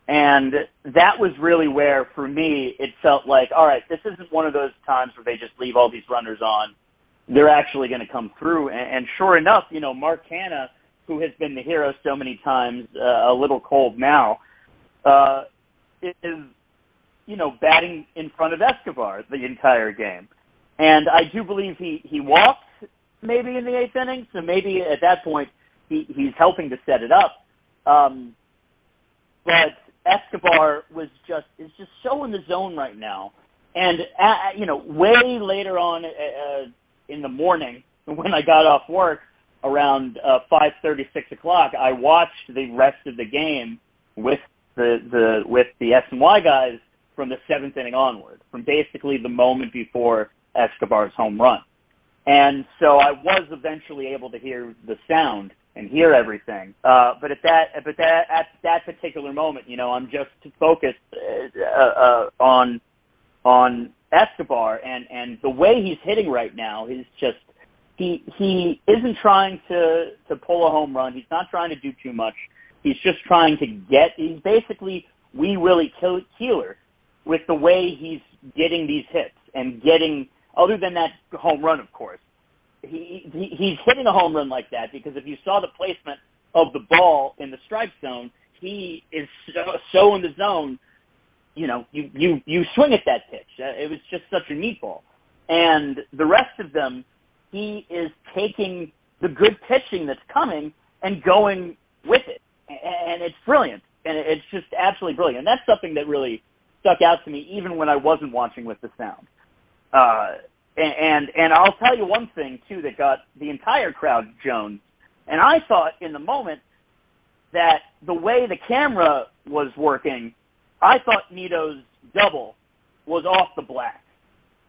and that was really where, for me, it felt like, all right, this isn't one of those times where they just leave all these runners on. They're actually going to come through. And sure enough, Mark Hanna, who has been the hero so many times, a little cold now, is, batting in front of Escobar the entire game. And I do believe he walked maybe in the eighth inning, so maybe at that point he's helping to set it up. But Escobar is just so in the zone right now. And, way later on in the morning when I got off work, around 5:30, 6 o'clock, I watched the rest of the game with the S&Y guys from the seventh inning onward, from basically the moment before Escobar's home run. And so I was eventually able to hear the sound and hear everything. But at that particular moment, I'm just focused on Escobar, and the way he's hitting right now is just. He isn't trying to pull a home run. He's not trying to do too much. He's just trying to he's basically Wee Willie Keeler with the way he's getting these hits and getting, other than that home run, of course. He's hitting a home run like that because if you saw the placement of the ball in the strike zone, he is so in the zone, you swing at that pitch. It was just such a meatball. And the rest of them, he is taking the good pitching that's coming and going with it. And it's brilliant. And it's just absolutely brilliant. And that's something that really stuck out to me even when I wasn't watching with the sound. And I'll tell you one thing, too, that got the entire crowd Jones. And I thought in the moment that the way the camera was working, I thought Nito's double was off the black.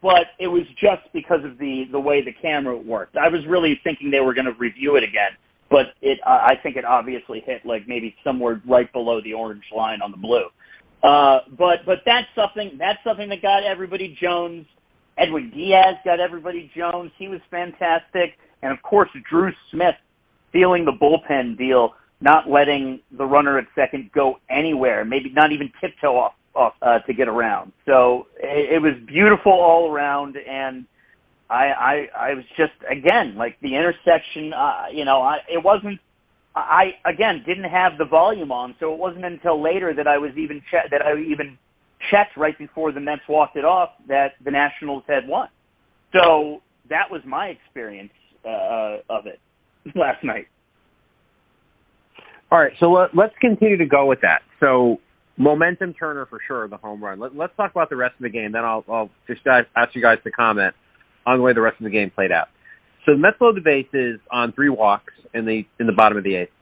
But it was just because of the way the camera worked. I was really thinking they were going to review it again, but I think it obviously hit like maybe somewhere right below the orange line on the blue. But that's something that got everybody Jones. Edwin Diaz got everybody Jones. He was fantastic, and of course Drew Smith feeling the bullpen deal, not letting the runner at second go anywhere, maybe not even tiptoe off to get around. So it was beautiful all around, and I was just, again, like the intersection, it wasn't, I didn't have the volume on, so it wasn't until later that I even checked right before the Mets walked it off that the Nationals had won. So that was my experience of it last night. All right, so let's continue to go with that. So momentum Turner for sure, the home run. Let's talk about the rest of the game. Then I'll just ask you guys to comment on the way the rest of the game played out. So the Mets load the bases on 3 walks. in the bottom of the eighth.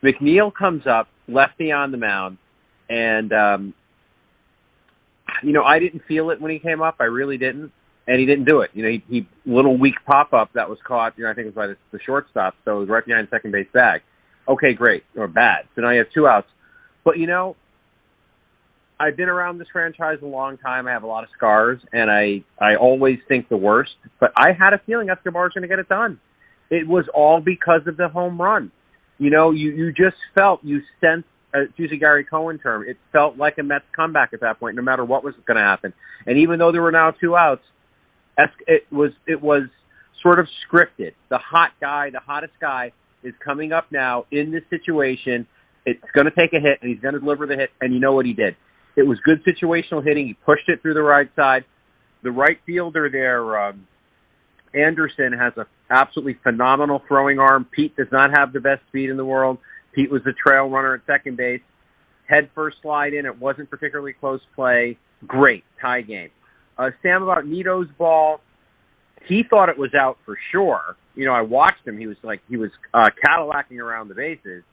McNeil comes up, lefty on the mound, and I didn't feel it when he came up. I really didn't, and he didn't do it. He little weak pop up that was caught. I think it was by the shortstop, so it was right behind second base bag. Okay, great or bad. So now you have 2 outs. But I've been around this franchise a long time. I have a lot of scars, and I always think the worst. But I had a feeling Escobar's going to get it done. It was all because of the home run. You just felt, you sensed, to use a Gary Cohen term, it felt like a Mets comeback at that point, no matter what was going to happen. And even though there were now 2 outs, it was sort of scripted. The hottest guy, is coming up now in this situation. It's going to take a hit, and he's going to deliver the hit, and you know what he did. It was good situational hitting. He pushed it through the right side. The right fielder there, Anderson, has an absolutely phenomenal throwing arm. Pete does not have the best speed in the world. Pete was the trail runner at second base. Head first slide in. It wasn't particularly close play. Great. Tie game. Sam, about Nito's ball, he thought it was out for sure. I watched him. He was Cadillacing around the bases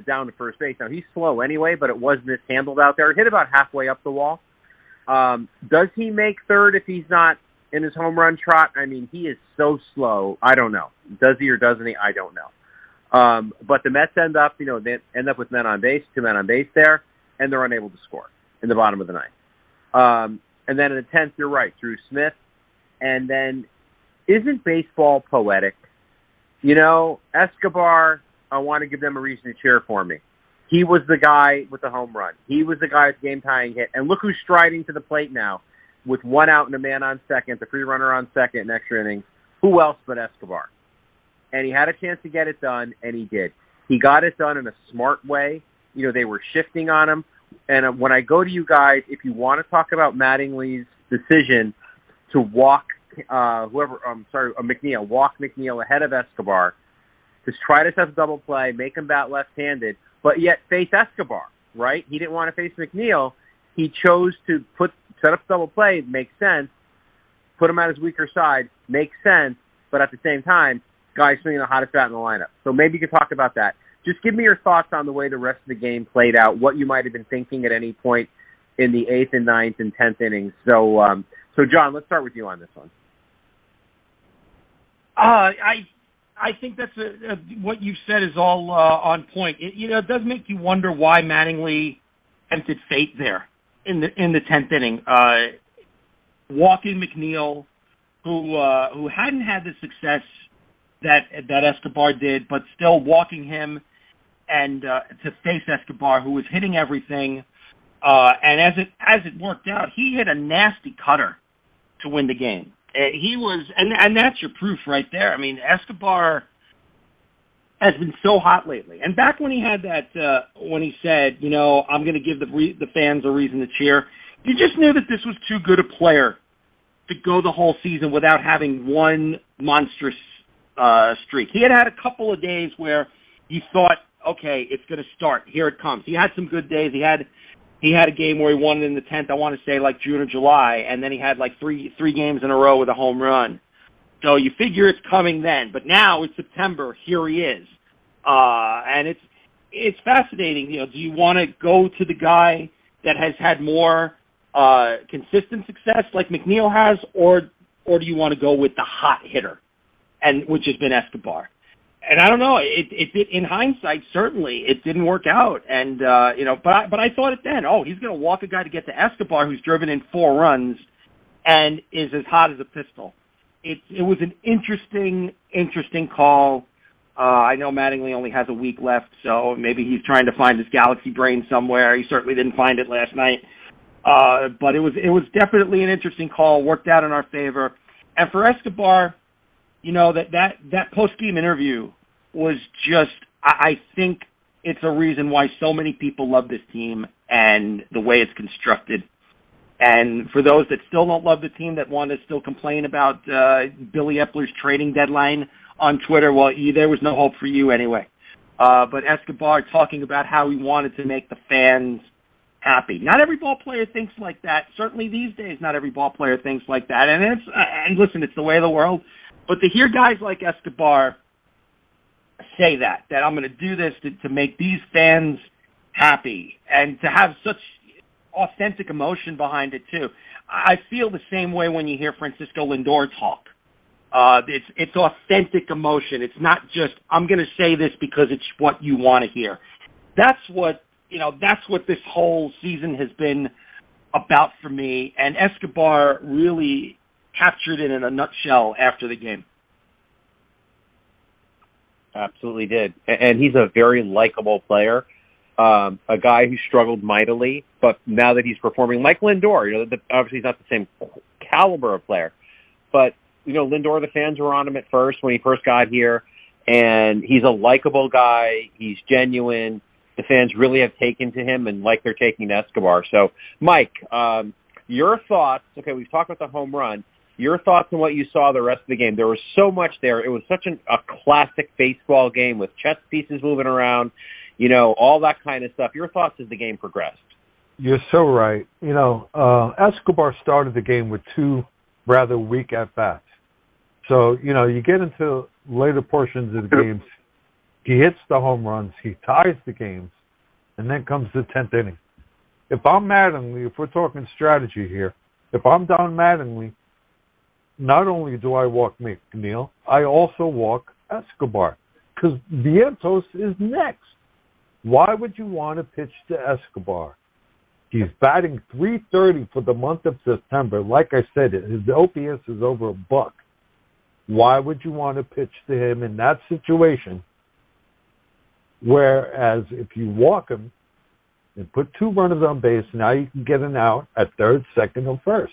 down to first base. Now, he's slow anyway, but it was mishandled out there. It hit about halfway up the wall. Does he make third if he's not in his home run trot? I mean, he is so slow. I don't know. Does he or doesn't he? I don't know. But the Mets end up with 2 men on base there, and they're unable to score in the bottom of the ninth. And then in the 10th, you're right, Drew Smith. And then, isn't baseball poetic? Escobar, I want to give them a reason to cheer for me. He was the guy with the home run. He was the guy with the game-tying hit. And look who's striding to the plate now with 1 out and a man on second, the free runner on second in extra innings. Who else but Escobar? And he had a chance to get it done, and he did. He got it done in a smart way. They were shifting on him. And when I go to you guys, if you want to talk about Mattingly's decision to walk McNeil, walk McNeil ahead of Escobar, to try to set a double play, make him bat left-handed, but yet face Escobar, right? He didn't want to face McNeil. He chose to set up double play, makes sense. Put him at his weaker side, makes sense, but at the same time, guy swinging the hottest bat in the lineup. So maybe you could talk about that. Just give me your thoughts on the way the rest of the game played out, what you might have been thinking at any point in the 8th and 9th and 10th innings. So John, let's start with you on this one. I think that's what you've said is all on point. It does make you wonder why Mattingly tempted fate there in the 10th inning, walking McNeil, who hadn't had the success that Escobar did, but still walking him and to face Escobar, who was hitting everything. And as it worked out, he hit a nasty cutter to win the game. He was, and that's your proof right there. I mean, Escobar has been so hot lately. And back when he had that, when he said, I'm going to give the fans a reason to cheer, you just knew that this was too good a player to go the whole season without having one monstrous streak. He had a couple of days where you thought, okay, it's going to start. Here it comes. He had some good days. He had a game where he won in the 10th, I want to say like June or July, and then he had like three games in a row with a home run. So you figure it's coming then. But now it's September. Here he is. And it's fascinating. Do you want to go to the guy that has had more consistent success like McNeil has, or do you want to go with the hot hitter, and which has been Escobar? And I don't know. It in hindsight, certainly it didn't work out. And but I thought it then. Oh, he's going to walk a guy to get to Escobar, who's driven in 4 runs, and is as hot as a pistol. It was an interesting call. I know Mattingly only has a week left, so maybe he's trying to find his galaxy brain somewhere. He certainly didn't find it last night. But it was definitely an interesting call. Worked out in our favor. And for Escobar, that post-game interview was just, I think it's a reason why so many people love this team and the way it's constructed. And for those that still don't love the team, that want to still complain about Billy Epler's trading deadline on Twitter, well, there was no hope for you anyway. But Escobar talking about how he wanted to make the fans happy. Not every ball player thinks like that. Certainly these days, not every ball player thinks like that. And listen, it's the way of the world. But to hear guys like Escobar say that I'm going to do this to make these fans happy and to have such authentic emotion behind it too. I feel the same way when you hear Francisco Lindor talk. It's authentic emotion. It's not just, I'm going to say this because it's what you want to hear. That's what this whole season has been about for me, and Escobar really captured it in a nutshell after the game. Absolutely did. And he's a very likable player, a guy who struggled mightily, but now that he's performing like Lindor, obviously he's not the same caliber of player, but, Lindor, the fans were on him at first when he first got here, and he's a likable guy. He's genuine. The fans really have taken to him and like they're taking to Escobar. So, Mike, your thoughts, okay, we've talked about the home run. Your thoughts on what you saw the rest of the game. There was so much there. It was such a classic baseball game with chess pieces moving around, all that kind of stuff. Your thoughts as the game progressed. You're so right. Escobar started the game with two rather weak at-bats. So, you get into later portions of the games, he hits the home runs, he ties the games, and then comes the 10th inning. If I'm Mattingly, if we're talking strategy here, if I'm down Mattingly, not only do I walk McNeil, I also walk Escobar because Vientos is next. Why would you want to pitch to Escobar? He's batting .330 for the month of September. Like I said, his OPS is over $1. Why would you want to pitch to him in that situation? Whereas if you walk him and put two runners on base, now you can get an out at third, second, or first.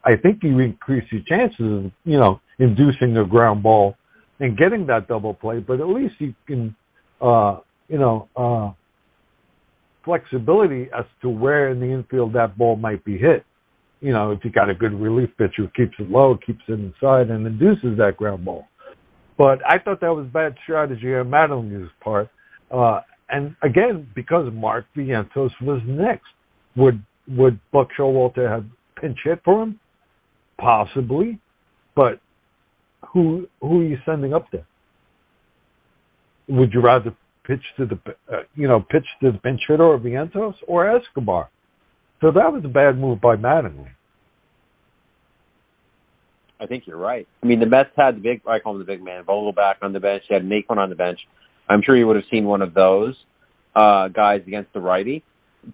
I think you increase your chances of, inducing a ground ball and getting that double play, but at least you can, flexibility as to where in the infield that ball might be hit. If you got a good relief pitcher who keeps it low, keeps it inside, and induces that ground ball. But I thought that was bad strategy on Mattingly's part. And again, because Mark Vientos was next, would Buck Showalter have pinch hit for him? Possibly, but who are you sending up there? Would you rather pitch to the pinch hitter or Vientos or Escobar? So that was a bad move by Mattingly. I think you're right. I mean, the Mets had I call him the big man, Vogelback on the bench. They had Naquin on the bench. I'm sure you would have seen one of those guys against the righty.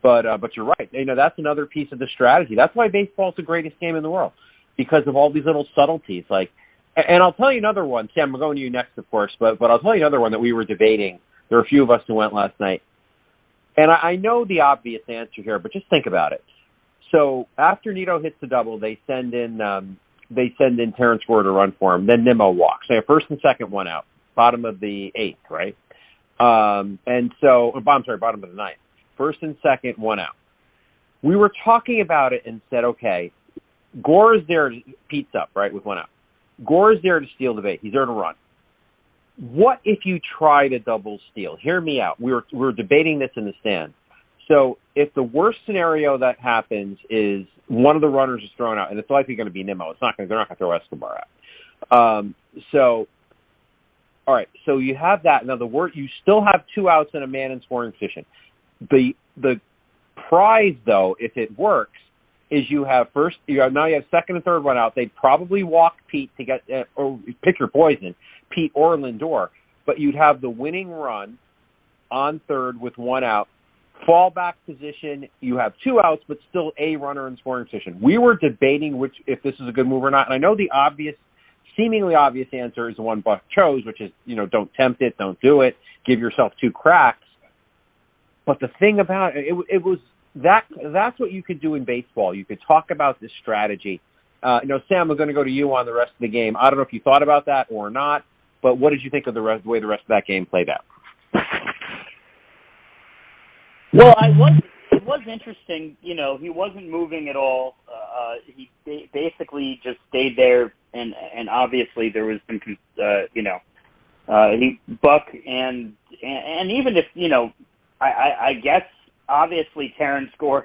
But you're right. That's another piece of the strategy. That's why baseball is the greatest game in the world, because of all these little subtleties. And I'll tell you another one. Sam, we're going to you next, of course, but I'll tell you another one that we were debating. There were a few of us who went last night. And I know the obvious answer here, but just think about it. So after Nito hits the double, they send in Terrence Gore to run for him. Then Nimmo walks. So first and second, one out. Bottom of the eighth, right? Bottom of the ninth. First and second, one out. We were talking about it and said, okay, Gore is there. Pete's up, right, with one out. Gore is there to steal the base. He's there to run. What if you try to double steal? Hear me out. We were debating this in the stand. So if the worst scenario that happens is one of the runners is thrown out, and it's likely going to be Nimmo. They're not going to throw Escobar out. All right. So you have that. Now you still have two outs and a man in scoring position. The prize, though, if it works, is you have second and third run out. They'd probably walk Pete to get or pick your poison, Pete or Lindor, but you'd have the winning run on third with one out. Fallback position, you have two outs, but still a runner in scoring position. We were debating if this is a good move or not, and I know the seemingly obvious answer is the one Buck chose, which is, don't tempt it, don't do it, give yourself two cracks. But the thing about it was that's what you could do in baseball. You could talk about this strategy. Sam, we're going to go to you on the rest of the game. I don't know if you thought about that or not, but what did you think of the way the rest of that game played out? Well, it was interesting. He wasn't moving at all. He basically just stayed there, and obviously there was some, Buck and even if I guess obviously Terrence Gore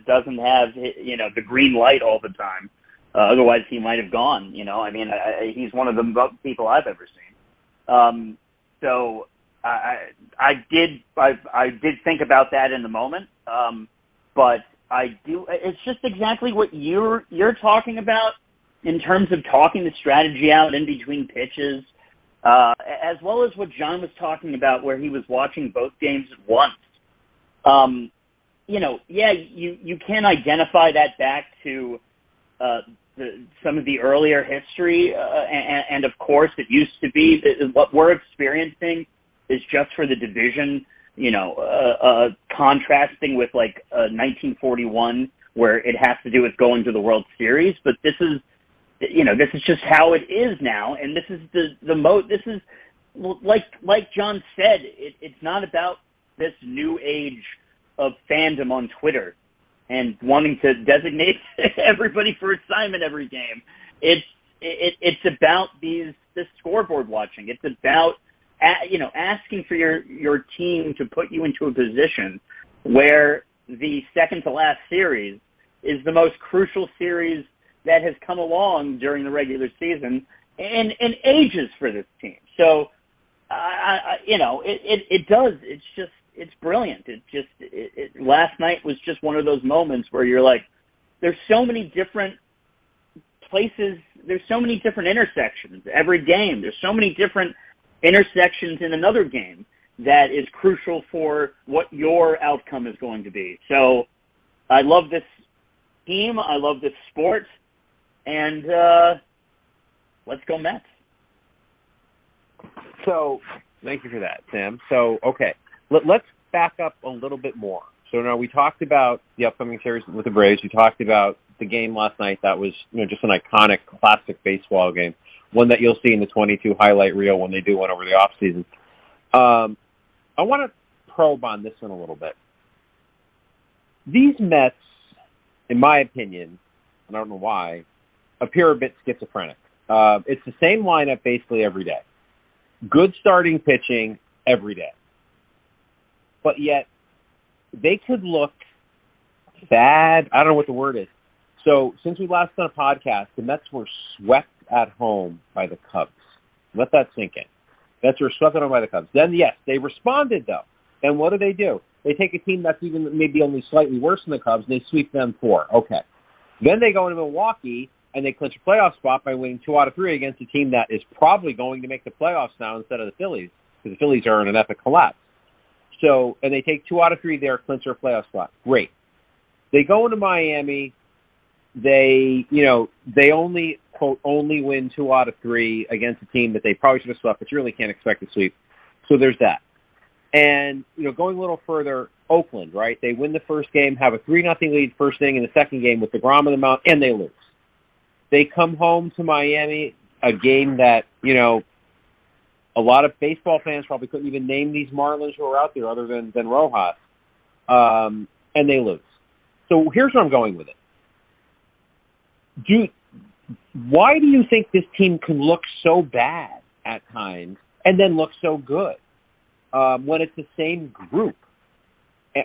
doesn't have the green light all the time. Otherwise, he might have gone. He's one of the best people I've ever seen. So I did think about that in the moment, but I do. It's just exactly what you're talking about in terms of talking the strategy out in between pitches, as well as what John was talking about, where he was watching both games at once. You can identify that back to some of the earlier history, and of course, it used to be that what we're experiencing is just for the division, contrasting with like 1941, where it has to do with going to the World Series. But this is just how it is now, and this is this is like John said, it's not about this new age of fandom on Twitter and wanting to designate everybody for assignment every game. It's about this scoreboard watching. It's about asking for your team to put you into a position where the second to last series is the most crucial series that has come along during the regular season and ages for this team. So, it does. It's brilliant. Last night was just one of those moments where you're like, there's so many different places, there's so many different intersections every game. There's so many different intersections in another game that is crucial for what your outcome is going to be. So I love this team. I love this sport. And let's go Mets. So thank you for that, Sam. So, okay, let's back up a little bit more. So now we talked about the upcoming series with the Braves. We talked about the game last night. That was just an iconic, classic baseball game, one that you'll see in the 22 highlight reel when they do one over the off season. I want to probe on this one a little bit. These Mets, in my opinion, and I don't know why, appear a bit schizophrenic. It's the same lineup basically every day. Good starting pitching every day. But yet, they could look bad. I don't know what the word is. So, since we last done a podcast, the Mets were swept at home by the Cubs. Let that sink in. Mets were swept at home by the Cubs. Then, yes, they responded, though. And what do? They take a team that's even maybe only slightly worse than the Cubs, and they sweep them 4. Okay. Then they go into Milwaukee, and they clinch a playoff spot by winning 2 out of 3 against a team that is probably going to make the playoffs now instead of the Phillies, because the Phillies are in an epic collapse. So, and they take 2 out of 3 there, clinch their playoff spot. Great. They go into Miami. They only, quote, only win 2 out of 3 against a team that they probably should have swept, but you really can't expect to sweep. So there's that. And, going a little further, Oakland, right? They win the first game, have a 3-0 lead first inning in the second game with DeGrom on the mound, and they lose. They come home to Miami, a game that, a lot of baseball fans probably couldn't even name these Marlins who are out there other than Rojas, and they lose. So here's where I'm going with it. Why do you think this team can look so bad at times and then look so good when it's the same group?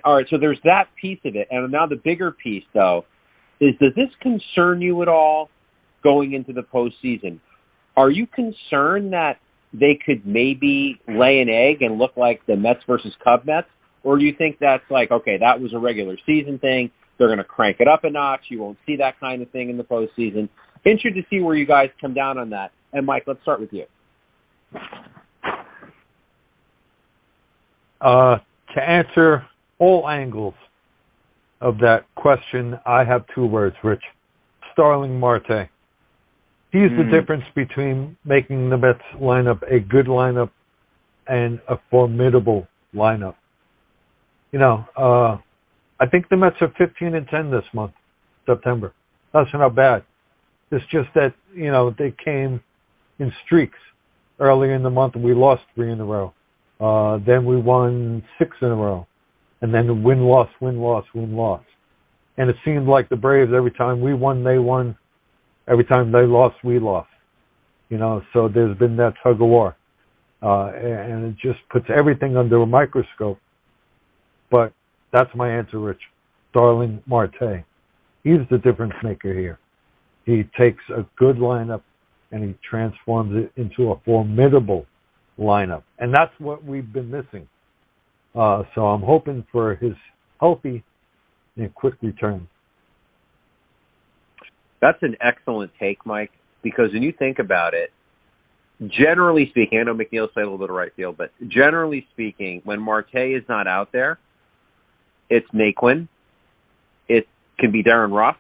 All right, so there's that piece of it. And now the bigger piece, though, is does this concern you at all going into the postseason? Are you concerned that they could maybe lay an egg and look like the Mets versus Cub Mets? Or do you think that's like, okay, that was a regular season thing. They're going to crank it up a notch. You won't see that kind of thing in the postseason. Interested to see where you guys come down on that. And, Mike, let's start with you. To answer all angles of that question, I have 2 words, Rich. Starling Marte. He's the difference between making the Mets lineup a good lineup and a formidable lineup. I think the Mets are 15-10 this month, September. That's not bad. It's just that, they came in streaks early in the month and we lost 3 in a row. Then we won 6 in a row. And then win-loss. And it seemed like the Braves, every time we won, they won. Every time they lost, we lost. So there's been that tug of war. And it just puts everything under a microscope. But that's my answer, Rich. Starling Marte. He's the difference maker here. He takes a good lineup and he transforms it into a formidable lineup, and that's what we've been missing. So I'm hoping for his healthy and quick return. That's an excellent take, Mike, because when you think about it, generally speaking, I know McNeil's played a little bit of right field, but generally speaking, when Marte is not out there, it's Naquin. It can be Darren Ruff.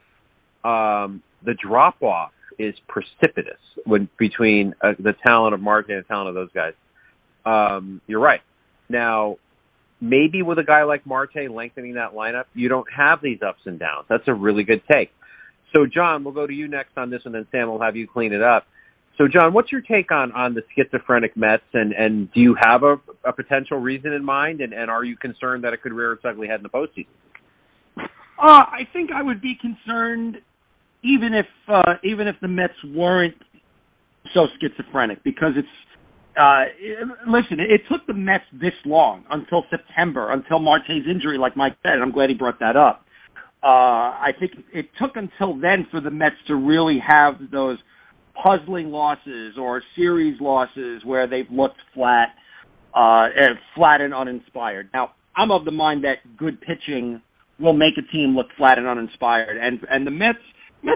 The drop-off is precipitous between the talent of Marte and the talent of those guys. You're right. Now, maybe with a guy like Marte lengthening that lineup, you don't have these ups and downs. That's a really good take. So, John, we'll go to you next on this one, and Sam will have you clean it up. So, John, what's your take on the schizophrenic Mets, and do you have a potential reason in mind, and are you concerned that it could rear its ugly head in the postseason? I think I would be concerned even if the Mets weren't so schizophrenic, because listen, it took the Mets this long, until September, until Marte's injury, like Mike said, and I'm glad he brought that up. I think it took until then for the Mets to really have those puzzling losses or series losses where they've looked flat and uninspired. Now, I'm of the mind that good pitching will make a team look flat and uninspired, and the Mets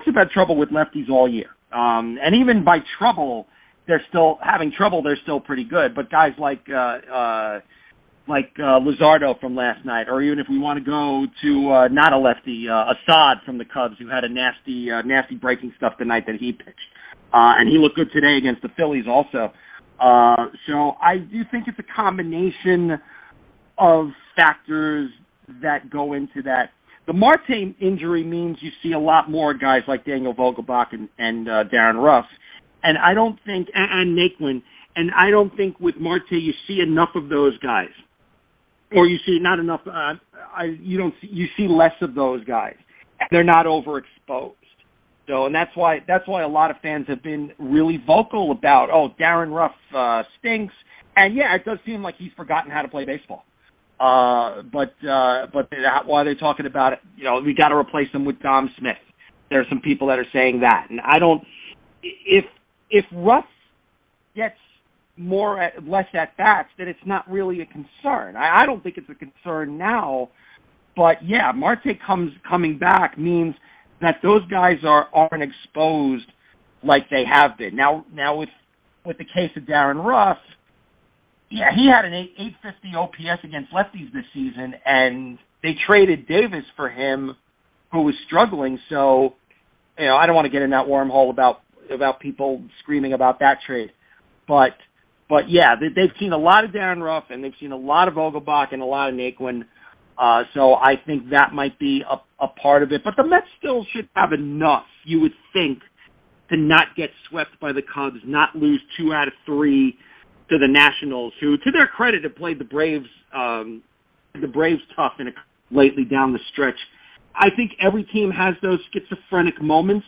have had trouble with lefties all year. And even by trouble, they're still pretty good. But guys like Luzardo from last night, or even if we want to go to not a lefty, Assad from the Cubs, who had a nasty breaking stuff tonight that he pitched. And he looked good today against the Phillies also. So I do think it's a combination of factors that go into that. The Marte injury means you see a lot more guys like Daniel Vogelbach and Darren Ruff, and I don't think, and Naquin, and I don't think with Marte you see enough of those guys, or you see not enough. You see less of those guys. They're not overexposed. So, and that's why a lot of fans have been really vocal about, Darren Ruff stinks, and yeah, it does seem like he's forgotten how to play baseball. But while they're talking about it, we got to replace him with Dom Smith. There are some people that are saying that, and I don't. If Ruff gets less at bats, then it's not really a concern. I don't think it's a concern now, but yeah, Marte coming back means that those guys aren't exposed like they have been. Now with the case of Darren Ruff, yeah, he had an 850 OPS against lefties this season, and they traded Davis for him, who was struggling. So, I don't want to get in that wormhole about people screaming about that trade, but yeah, they've seen a lot of Darren Ruff, and they've seen a lot of Vogelbach and a lot of Naquin. So I think that might be a part of it. But the Mets still should have enough, you would think, to not get swept by the Cubs, not lose 2 out of 3 to the Nationals, who, to their credit, have played the Braves tough lately down the stretch. I think every team has those schizophrenic moments,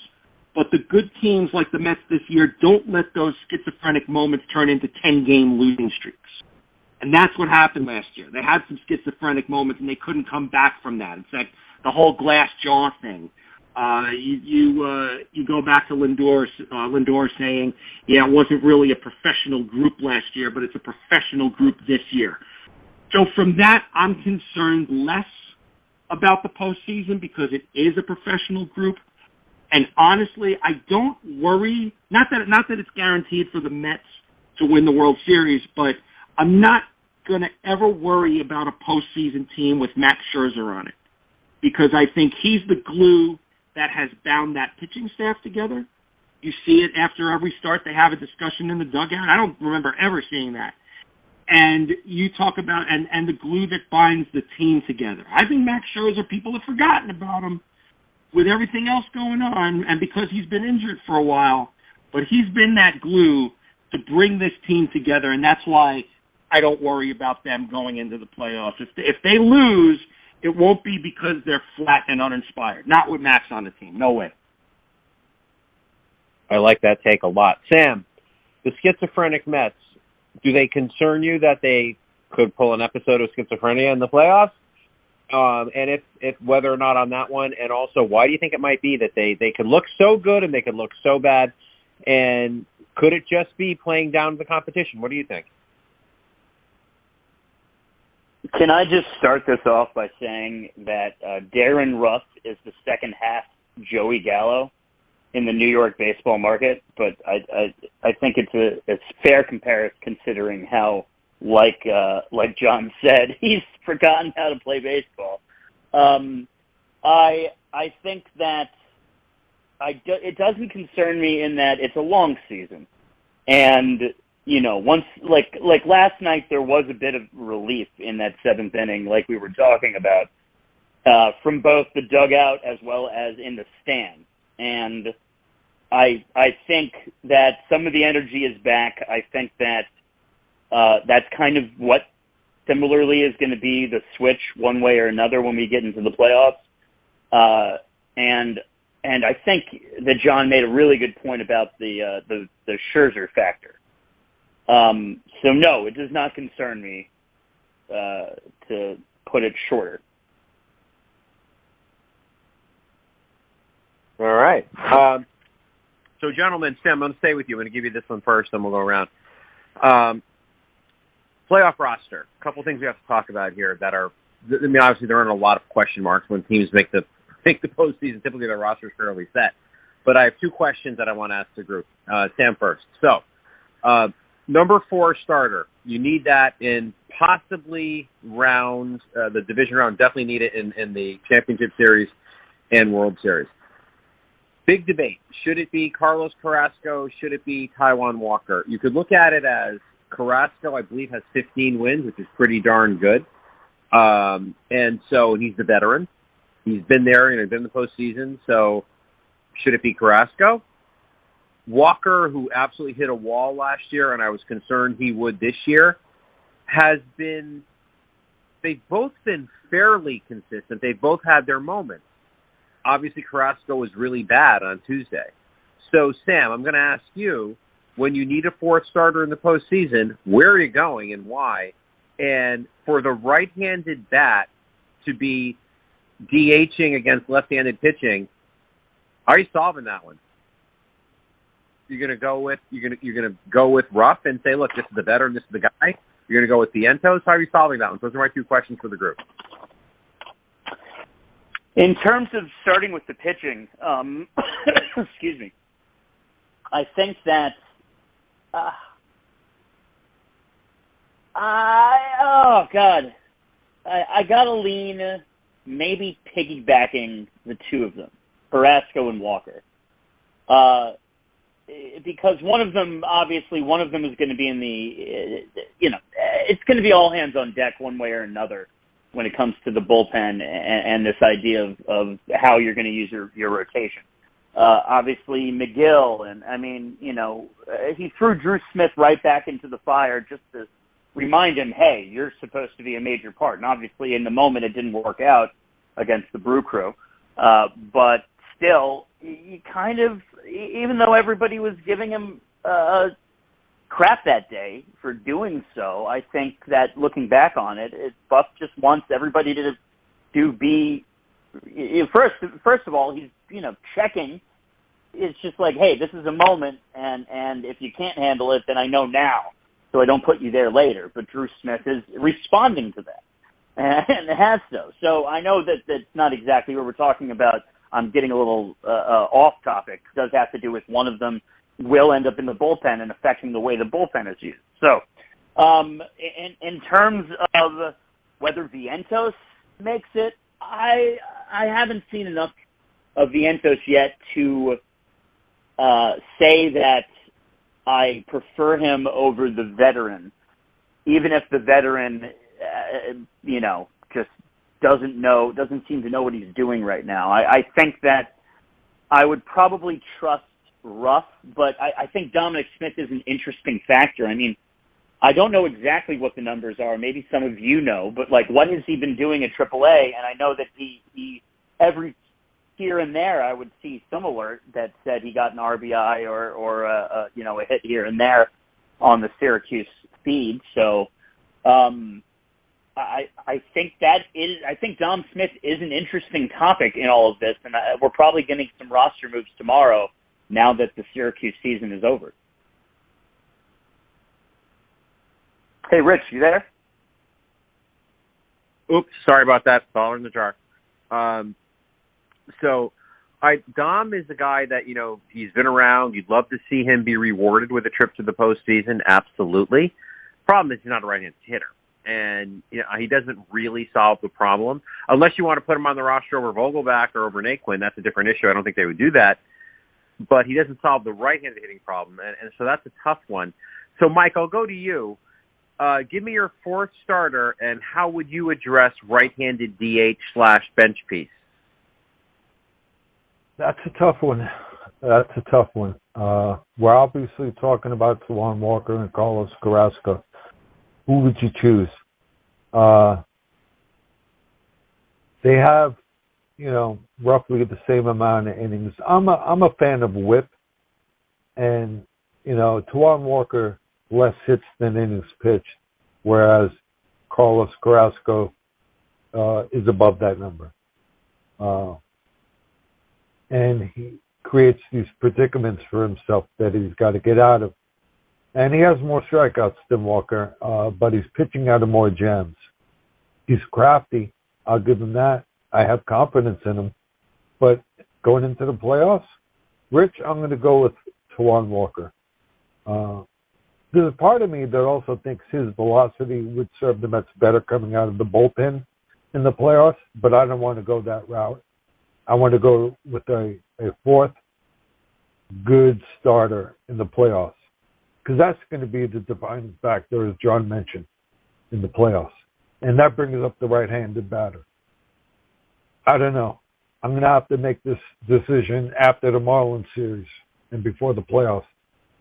but the good teams like the Mets this year don't let those schizophrenic moments turn into 10-game losing streaks. And that's what happened last year. They had some schizophrenic moments, and they couldn't come back from that. It's like the whole glass jaw thing. You go back to Lindor saying, yeah, it wasn't really a professional group last year, but it's a professional group this year. So from that, I'm concerned less about the postseason because it is a professional group. And honestly, I don't worry, not that it's guaranteed for the Mets to win the World Series, but I'm not going to ever worry about a postseason team with Max Scherzer on it, because I think he's the glue that has bound that pitching staff together. You see it after every start. They have a discussion in the dugout. I don't remember ever seeing that. And you talk about, and the glue that binds the team together. I think Max Scherzer, people have forgotten about him with everything else going on, and because he's been injured for a while, but he's been that glue to bring this team together, and that's why I don't worry about them going into the playoffs. If they lose, it won't be because they're flat and uninspired. Not with Max on the team. No way. I like that take a lot. Sam, the schizophrenic Mets, do they concern you that they could pull an episode of schizophrenia in the playoffs? And if whether or not on that one, and also why do you think it might be that they could look so good and they could look so bad? And could it just be playing down to the competition? What do you think? Can I just start this off by saying that Darren Ruff is the second half Joey Gallo in the New York baseball market, but I think it's fair comparison considering how, like John said, he's forgotten how to play baseball. I think that it doesn't concern me in that it's a long season, and once like last night there was a bit of relief in that seventh inning, like we were talking about, from both the dugout as well as in the stand, and I think that some of the energy is back. I think that that's kind of what similarly is going to be the switch one way or another when we get into the playoffs. And I think that John made a really good point about the Scherzer factor. So no, it does not concern me, to put it shorter. All right. So, gentlemen, Sam, I'm going to stay with you. I'm going to give you this one first, then we'll go around. Playoff roster. A couple things we have to talk about here that are, obviously there aren't a lot of question marks when teams make the postseason. Typically, their roster is fairly set. But I have two questions that I want to ask the group. Sam first. So, number 4 starter. You need that in possibly rounds, the division round. Definitely need it in the championship series and World Series. Big debate. Should it be Carlos Carrasco? Should it be Taijuan Walker? You could look at it as Carrasco, I believe, has 15 wins, which is pretty darn good. And so he's the veteran. He's been there, been in the postseason. So should it be Carrasco? Walker, who absolutely hit a wall last year, and I was concerned he would this year, they've both been fairly consistent. They've both had their moments. Obviously, Carrasco was really bad on Tuesday. So, Sam, I'm going to ask you, when you need a 4th starter in the postseason, where are you going and why? And for the right-handed bat to be DHing against left-handed pitching, how are you solving that one? You're going to go with Ruff and say, look, this is the veteran, this is the guy. You're going to go with Vientos. How are you solving that one? Those are my 2 questions for the group. In terms of starting with the pitching, excuse me, I think that I gotta lean maybe piggybacking the 2 of them, Carrasco and Walker, because one of them is going to be in the, it's going to be all hands on deck one way or another when it comes to the bullpen and this idea of how you're going to use your rotation. Obviously, McGill, and he threw Drew Smith right back into the fire just to remind him, hey, you're supposed to be a major part. And obviously, in the moment, it didn't work out against the Brew Crew. But still, you kind of, even though everybody was giving him crap that day for doing so, I think that looking back on it, Buff just wants everybody to be first of all, he's checking. It's just like, hey, this is a moment, and if you can't handle it, then I know now, so I don't put you there later. But Drew Smith is responding to that, and it has so. So I know that that's not exactly what we're talking about. I'm getting a little off topic. It does have to do with one of them will end up in the bullpen and affecting the way the bullpen is used. So, in terms of whether Vientos makes it, I haven't seen enough of Vientos yet to say that I prefer him over the veteran, even if the veteran, just doesn't seem to know what he's doing right now. I think that I would probably trust Ruff, but I think Dominic Smith is an interesting factor. I mean, I don't know exactly what the numbers are. Maybe some of you know, but what has he been doing at AAA? And I know that he every here and there I would see some alert that said he got an RBI or a hit here and there on the Syracuse feed. So I think I think Dom Smith is an interesting topic in all of this, and we're probably getting some roster moves tomorrow now that the Syracuse season is over. Hey, Rich, you there? Oops, sorry about that. Dollar in the jar. Dom is a guy that, he's been around. You'd love to see him be rewarded with a trip to the postseason. Absolutely. Problem is he's not a right-handed hitter. And he doesn't really solve the problem. Unless you want to put him on the roster over Vogelbach or over Naquin, that's a different issue. I don't think they would do that. But he doesn't solve the right-handed hitting problem. And so that's a tough one. So, Mike, I'll go to you. Give me your fourth starter, and how would you address right-handed DH/bench piece? That's a tough one. We're obviously talking about Taijuan Walker and Carlos Carrasco. Who would you choose? They have, roughly the same amount of innings. I'm a fan of whip, and Taijuan Walker less hits than innings pitched, whereas Carlos Carrasco is above that number. And he creates these predicaments for himself that he's got to get out of. And he has more strikeouts than Walker, but he's pitching out of more jams. He's crafty. I'll give him that. I have confidence in him. But going into the playoffs, Rich, I'm going to go with Taijuan Walker. There's a part of me that also thinks his velocity would serve the Mets better coming out of the bullpen in the playoffs, but I don't want to go that route. I want to go with a fourth good starter in the playoffs, because that's going to be the defining factor, as John mentioned, in the playoffs. And that brings up the right-handed batter. I don't know. I'm going to have to make this decision after the Marlins series and before the playoffs.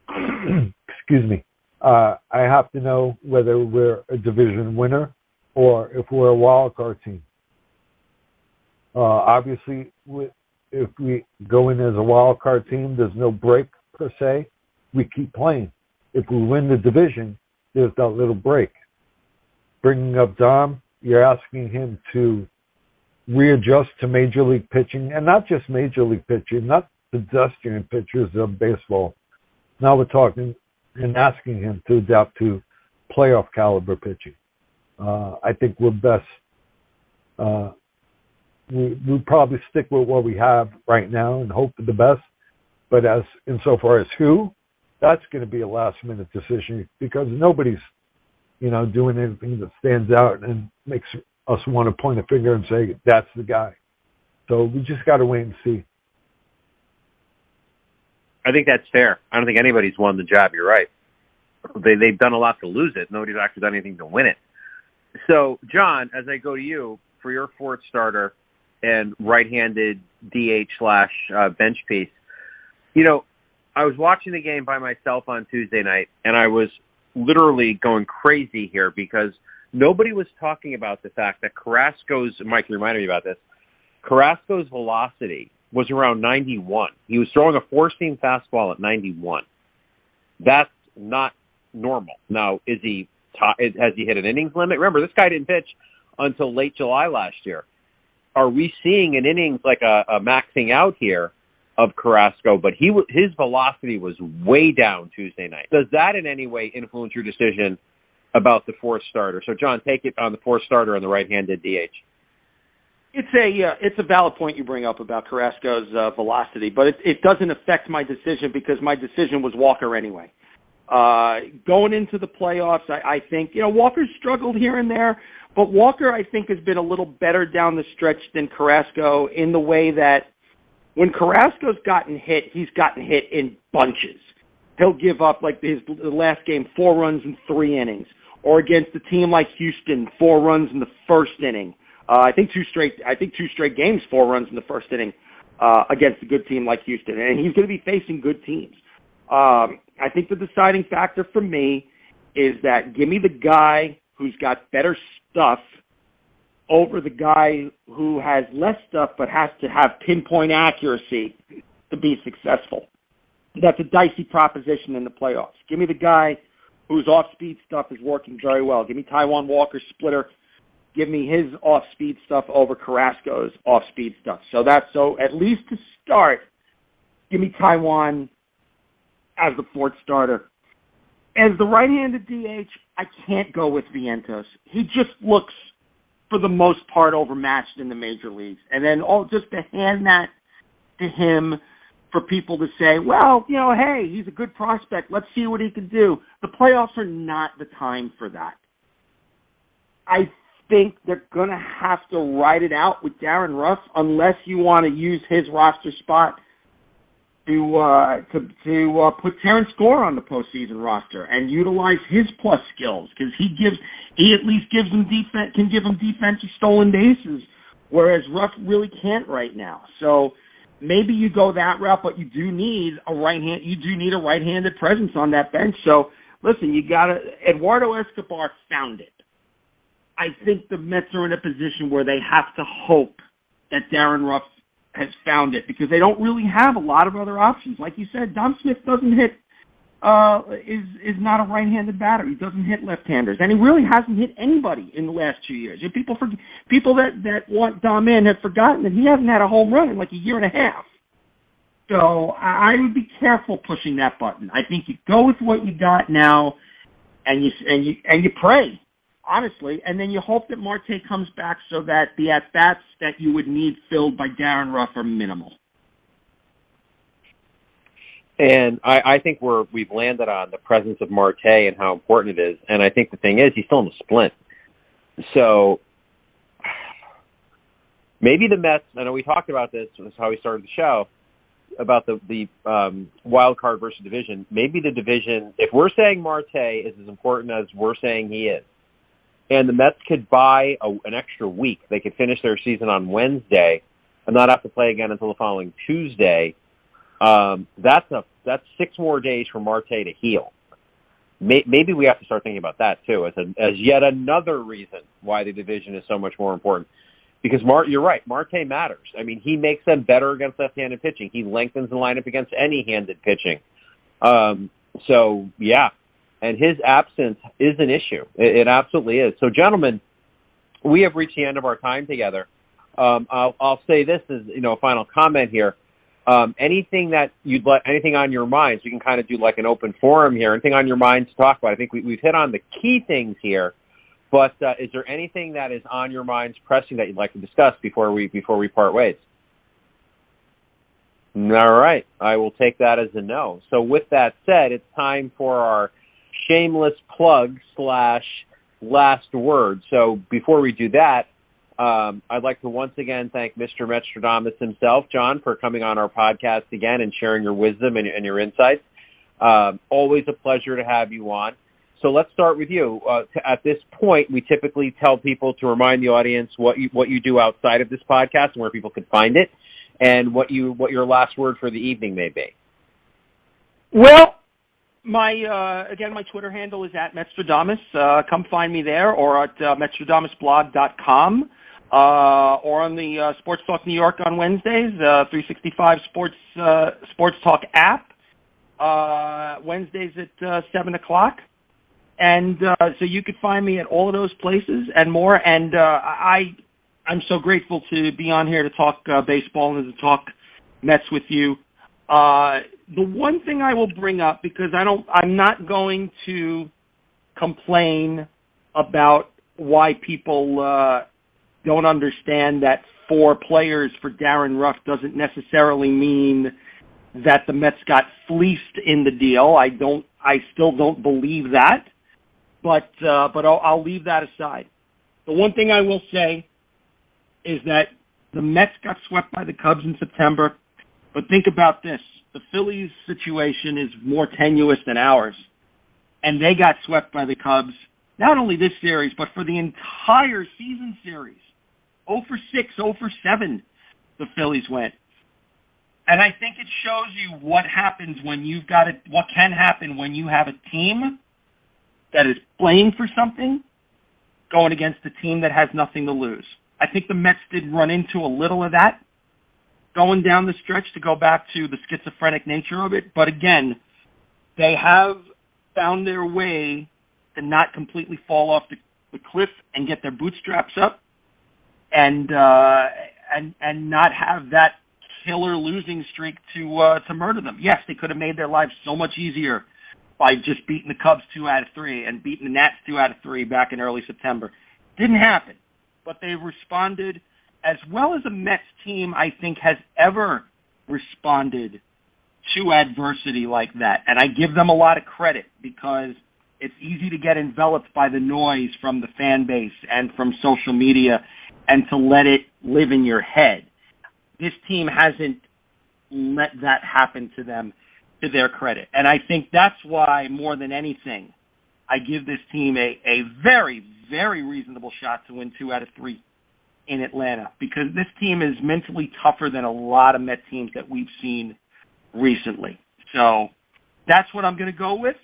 Excuse me. I have to know whether we're a division winner or if we're a wild card team. Obviously, if we go in as a wild card team, there's no break per se. We keep playing. If we win the division, there's that little break. Bringing up Dom, you're asking him to readjust to major league pitching, and not just major league pitching, not the pedestrian pitchers of baseball. Now we're talking and asking him to adapt to playoff caliber pitching. I think we're best. We'll probably stick with what we have right now and hope for the best. But as insofar as who, that's going to be a last minute decision, because nobody's, doing anything that stands out and makes us want to point a finger and say, that's the guy. So we just got to wait and see. I think that's fair. I don't think anybody's won the job. You're right. They've done a lot to lose it. Nobody's actually done anything to win it. So, John, as I go to you for your fourth starter and right-handed DH/bench piece, I was watching the game by myself on Tuesday night, and I was literally going crazy here because nobody was talking about the fact that Mike reminded me about this, Carrasco's velocity was around 91. He was throwing a four-seam fastball at 91. That's not normal. Now, has he hit an innings limit? Remember, this guy didn't pitch until late July last year. Are we seeing an innings like a maxing out here of Carrasco? But his velocity was way down Tuesday night. Does that in any way influence your decision about the fourth starter? So, John, take it on the fourth starter and the right-handed DH. It's a valid point you bring up about Carrasco's velocity, but it doesn't affect my decision because my decision was Walker anyway. Going into the playoffs, I think, Walker's struggled here and there, but Walker, I think, has been a little better down the stretch than Carrasco in the way that when Carrasco's gotten hit, he's gotten hit in bunches. He'll give up, like the last game, 4 runs in 3 innings, or against a team like Houston, 4 runs in the first inning. I think two straight games, 4 runs in the first inning against a good team like Houston, and he's going to be facing good teams. I think the deciding factor for me is that give me the guy who's got better stuff over the guy who has less stuff but has to have pinpoint accuracy to be successful. That's a dicey proposition in the playoffs. Give me the guy whose off-speed stuff is working very well. Give me Taijuan Walker's splitter. Give me his off-speed stuff over Carrasco's off-speed stuff. So at least to start, give me Taijuan as the fourth starter. As the right-handed DH, I can't go with Vientos. He just looks for the most part, overmatched in the major leagues. And then just to hand that to him for people to say, well, hey, he's a good prospect. Let's see what he can do. The playoffs are not the time for that. I think they're going to have to ride it out with Darren Ruff unless you want to use his roster spot to put Terrence Gore on the postseason roster and utilize his plus skills, because he at least gives them defense, can give them defensive stolen bases, whereas Ruff really can't right now. So maybe you go that route, but you do need a right-handed presence on that bench. So listen, Eduardo Escobar found it. I think the Mets are in a position where they have to hope that Darren Ruff has found it, because they don't really have a lot of other options. Like you said, Dom Smith doesn't hit, is not a right-handed batter. He doesn't hit left-handers, and he really hasn't hit anybody in the last 2 years. People that want Dom in have forgotten that he hasn't had a home run in like a year and a half. So I would be careful pushing that button. I think you go with what you got now, and you pray, honestly, and then you hope that Marte comes back so that the at-bats that you would need filled by Darren Ruff are minimal. And I think we've landed on the presence of Marte and how important it is. And I think the thing is, he's still in the splint. So maybe the Mets, I know we talked about this, this is how we started the show, about the wild card versus division. Maybe the division, if we're saying Marte is as important as we're saying he is, and the Mets could buy an extra week. They could finish their season on Wednesday and not have to play again until the following Tuesday. That's 6 more days for Marte to heal. Maybe we have to start thinking about that too as yet another reason why the division is so much more important. Because you're right, Marte matters. I mean, he makes them better against left-handed pitching. He lengthens the lineup against any handed pitching. So yeah. And his absence is an issue. It absolutely is. So, gentlemen, we have reached the end of our time together. I'll say this as a final comment here. Anything that anything on your minds, we can kind of do like an open forum here. Anything on your minds to talk about? I think we've hit on the key things here. But is there anything that is on your minds pressing that you'd like to discuss before we part ways? All right, I will take that as a no. So, with that said, it's time for our shameless plug / last word. So before we do that, I'd like to once again thank Mr. Metstradamus himself, John, for coming on our podcast again and sharing your wisdom and your insights. Always a pleasure to have you on. So let's start with you. At this point, we typically tell people to remind the audience what you do outside of this podcast and where people can find it, and what your last word for the evening may be. Well, my Twitter handle is @Metstradamus. Come find me there, or at metstradamusblog.com, or on the Sports Talk New York on Wednesdays, 365 Sports Talk app, Wednesdays at 7 o'clock. And so you could find me at all of those places and more. And I'm so grateful to be on here to talk baseball and to talk Mets with you. The one thing I will bring up, because I'm not going to complain about why people don't understand that 4 players for Darren Ruff doesn't necessarily mean that the Mets got fleeced in the deal. I still don't believe that, but I'll leave that aside. The one thing I will say is that the Mets got swept by the Cubs in September, but think about this. The Phillies' situation is more tenuous than ours, and they got swept by the Cubs, not only this series, but for the entire season series. 0 for 6, 0 for 7, the Phillies went. And I think it shows you what happens when what can happen when you have a team that is playing for something going against a team that has nothing to lose. I think the Mets did run into a little of that going down the stretch, to go back to the schizophrenic nature of it. But again, they have found their way to not completely fall off the cliff and get their bootstraps up and not have that killer losing streak to murder them. Yes, they could have made their lives so much easier by just beating the Cubs 2 out of 3 and beating the Nats 2 out of 3 back in early September. Didn't happen. but they've responded as well as a Mets team, I think, has ever responded to adversity like that. And I give them a lot of credit because it's easy to get enveloped by the noise from the fan base and from social media and to let it live in your head. This team hasn't let that happen to them, to their credit. And I think that's why, more than anything, I give this team a very, very reasonable shot to win 2 out of 3 in Atlanta, because this team is mentally tougher than a lot of Met teams that we've seen recently. So that's what I'm going to go with.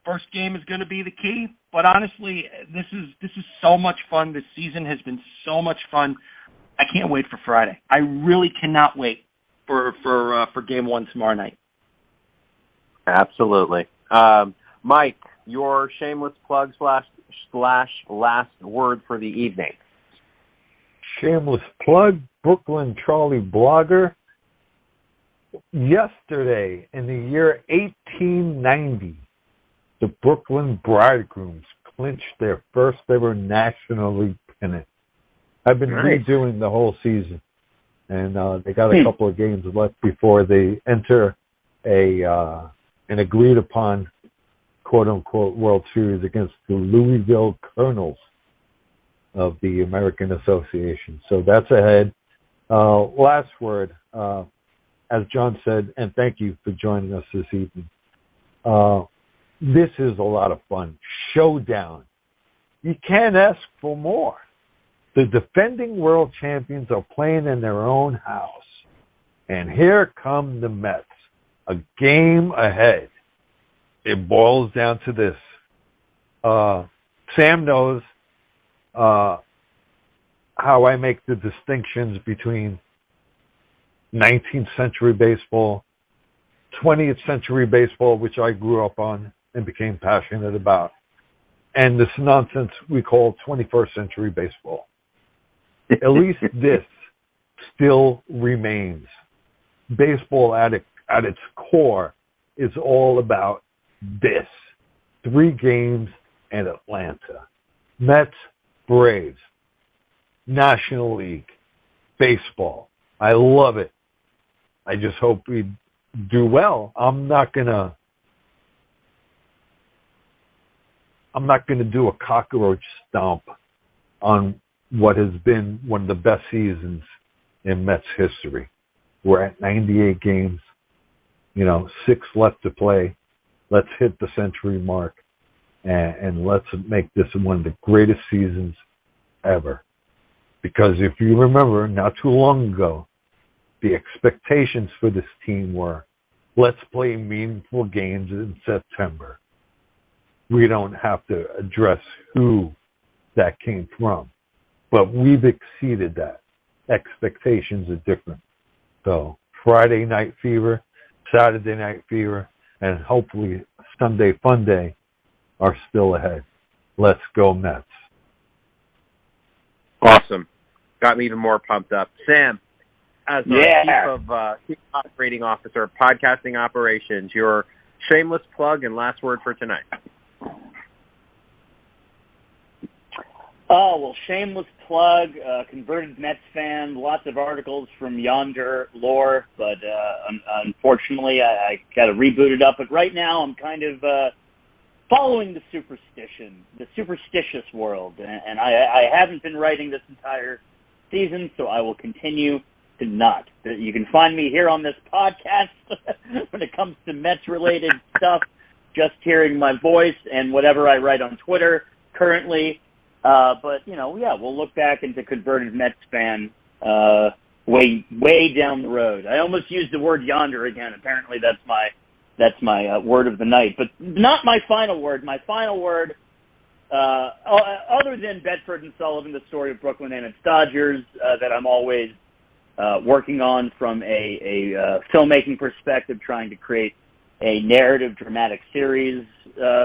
First game is going to be the key, but honestly, this is so much fun. This season has been so much fun. I can't wait for Friday. I really cannot wait for game 1 tomorrow night. Absolutely. Mike, your shameless plug slash last word for the evening. Shameless plug, Brooklyn Charlie blogger. Yesterday, in the year 1890, the Brooklyn Bridegrooms clinched their first ever National League pennant. I've been redoing the whole season, and they got a couple of games left before they enter an agreed-upon quote-unquote World Series against the Louisville Colonels of the American Association. So that's ahead. Last word, as John said, and thank you for joining us this evening. This is a lot of fun. Showdown. You can't ask for more. The defending world champions are playing in their own house. And here come the Mets. A game ahead. It boils down to this. Sam knows how I make the distinctions between 19th century baseball, 20th century baseball, which I grew up on and became passionate about, and this nonsense we call 21st century baseball. At least this still remains. Baseball at its core is all about this. 3 games in Atlanta. Mets, Braves, National League, baseball. I love it. I just hope we do well. I'm not gonna do a cockroach stomp on what has been one of the best seasons in Mets history. We're at 98 games, 6 left to play. Let's hit the century mark, and let's make this one of the greatest seasons ever. Because if you remember, not too long ago, the expectations for this team were, let's play meaningful games in September. We don't have to address who that came from. But we've exceeded that. Expectations are different. So Friday night fever, Saturday night fever, and hopefully Sunday fun day are still ahead. Let's go Mets. Awesome. Got me even more pumped up. Sam, as Chief Operating Officer of Podcasting Operations, your shameless plug and last word for tonight. Oh, well, shameless plug, converted Mets fan, lots of articles from Yonder lore, but unfortunately I got to reboot it up. But right now I'm kind of following the superstitious world, and I haven't been writing this entire season, so I will continue to not. You can find me here on this podcast when it comes to Mets-related stuff, just hearing my voice and whatever I write on Twitter currently. But, we'll look back into converted Mets fan way down the road. I almost used the word yonder again. Apparently that's my word of the night. But not my final word. My final word, other than Bedford and Sullivan, the story of Brooklyn and its Dodgers, that I'm always working on from a filmmaking perspective, trying to create a narrative dramatic series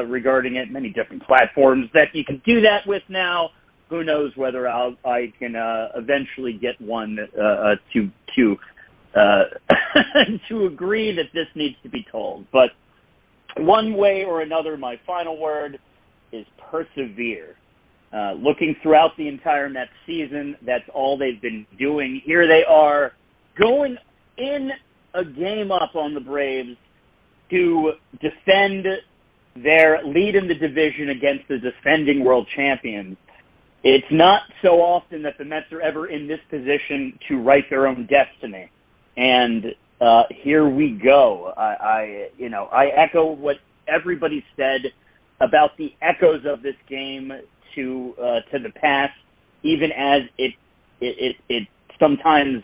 regarding it, many different platforms that you can do that with now. Who knows whether I can eventually get one to to agree that this needs to be told. But one way or another, my final word is persevere. Looking throughout the entire Mets season, that's all they've been doing. Here they are going in a game up on the Braves to defend their lead in the division against the defending world champions. It's not so often that the Mets are ever in this position to write their own destiny. And here we go. I echo what everybody said about the echoes of this game to the past, even as it sometimes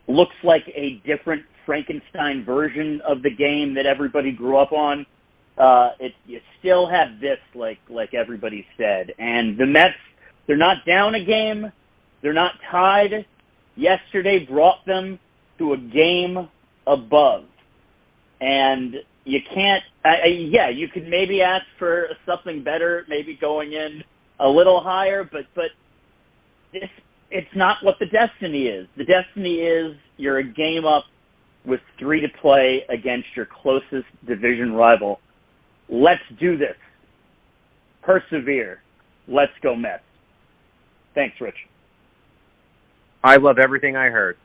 looks like a different Frankenstein version of the game that everybody grew up on. You still have this, like everybody said. And the Mets, they're not down a game. They're not tied. Yesterday brought them to a game above. And you can't, you could maybe ask for something better, maybe going in a little higher, but it's not what the destiny is. The destiny is you're a game up with 3 to play against your closest division rival. Let's do this. Persevere. Let's go Mets. Thanks, Rich. I love everything I heard.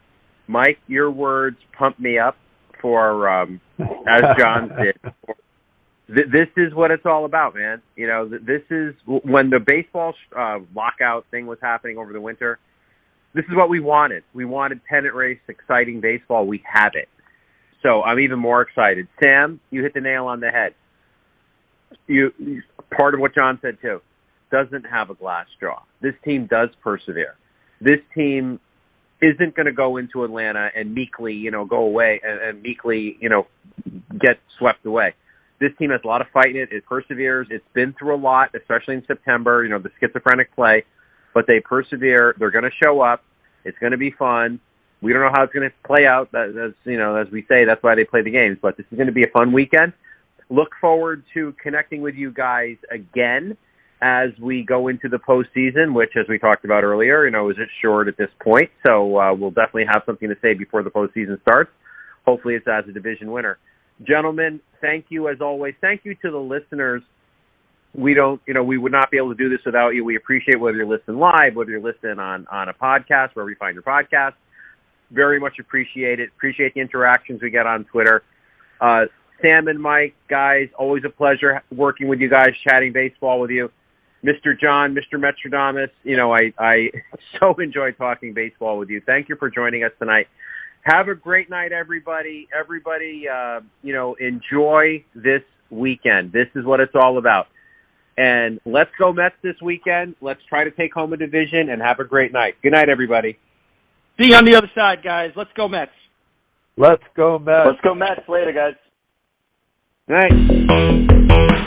Mike, your words pumped me up for, as John did. This is what it's all about, man. You know, this is when the baseball lockout thing was happening over the winter. This is what we wanted. We wanted pennant race, exciting baseball. We have it. So I'm even more excited. Sam, you hit the nail on the head. You part of what John said too. Doesn't have a glass straw. This team does persevere. This team isn't going to go into Atlanta and meekly, go away and meekly, get swept away. This team has a lot of fight in it. It perseveres. It's been through a lot, especially in September, the schizophrenic play. But they persevere. They're going to show up. It's going to be fun. We don't know how it's going to play out. As we say, that's why they play the games. But this is going to be a fun weekend. Look forward to connecting with you guys again as we go into the postseason, which, as we talked about earlier, is short at this point. So we'll definitely have something to say before the postseason starts. Hopefully it's as a division winner. Gentlemen, thank you as always. Thank you to the listeners. We would not be able to do this without you. We appreciate whether you're listening live, whether you're listening on a podcast, wherever you find your podcast. Very much appreciate it. Appreciate the interactions we get on Twitter. Sam and Mike, guys, always a pleasure working with you guys, chatting baseball with you. Mr. John, Mr. Metstradamus, I so enjoyed talking baseball with you. Thank you for joining us tonight. Have a great night, everybody. Everybody, enjoy this weekend. This is what it's all about. And let's go Mets this weekend. Let's try to take home a division and have a great night. Good night, everybody. See you on the other side, guys. Let's go Mets. Let's go Mets. Let's go Mets. Later, guys. Good night.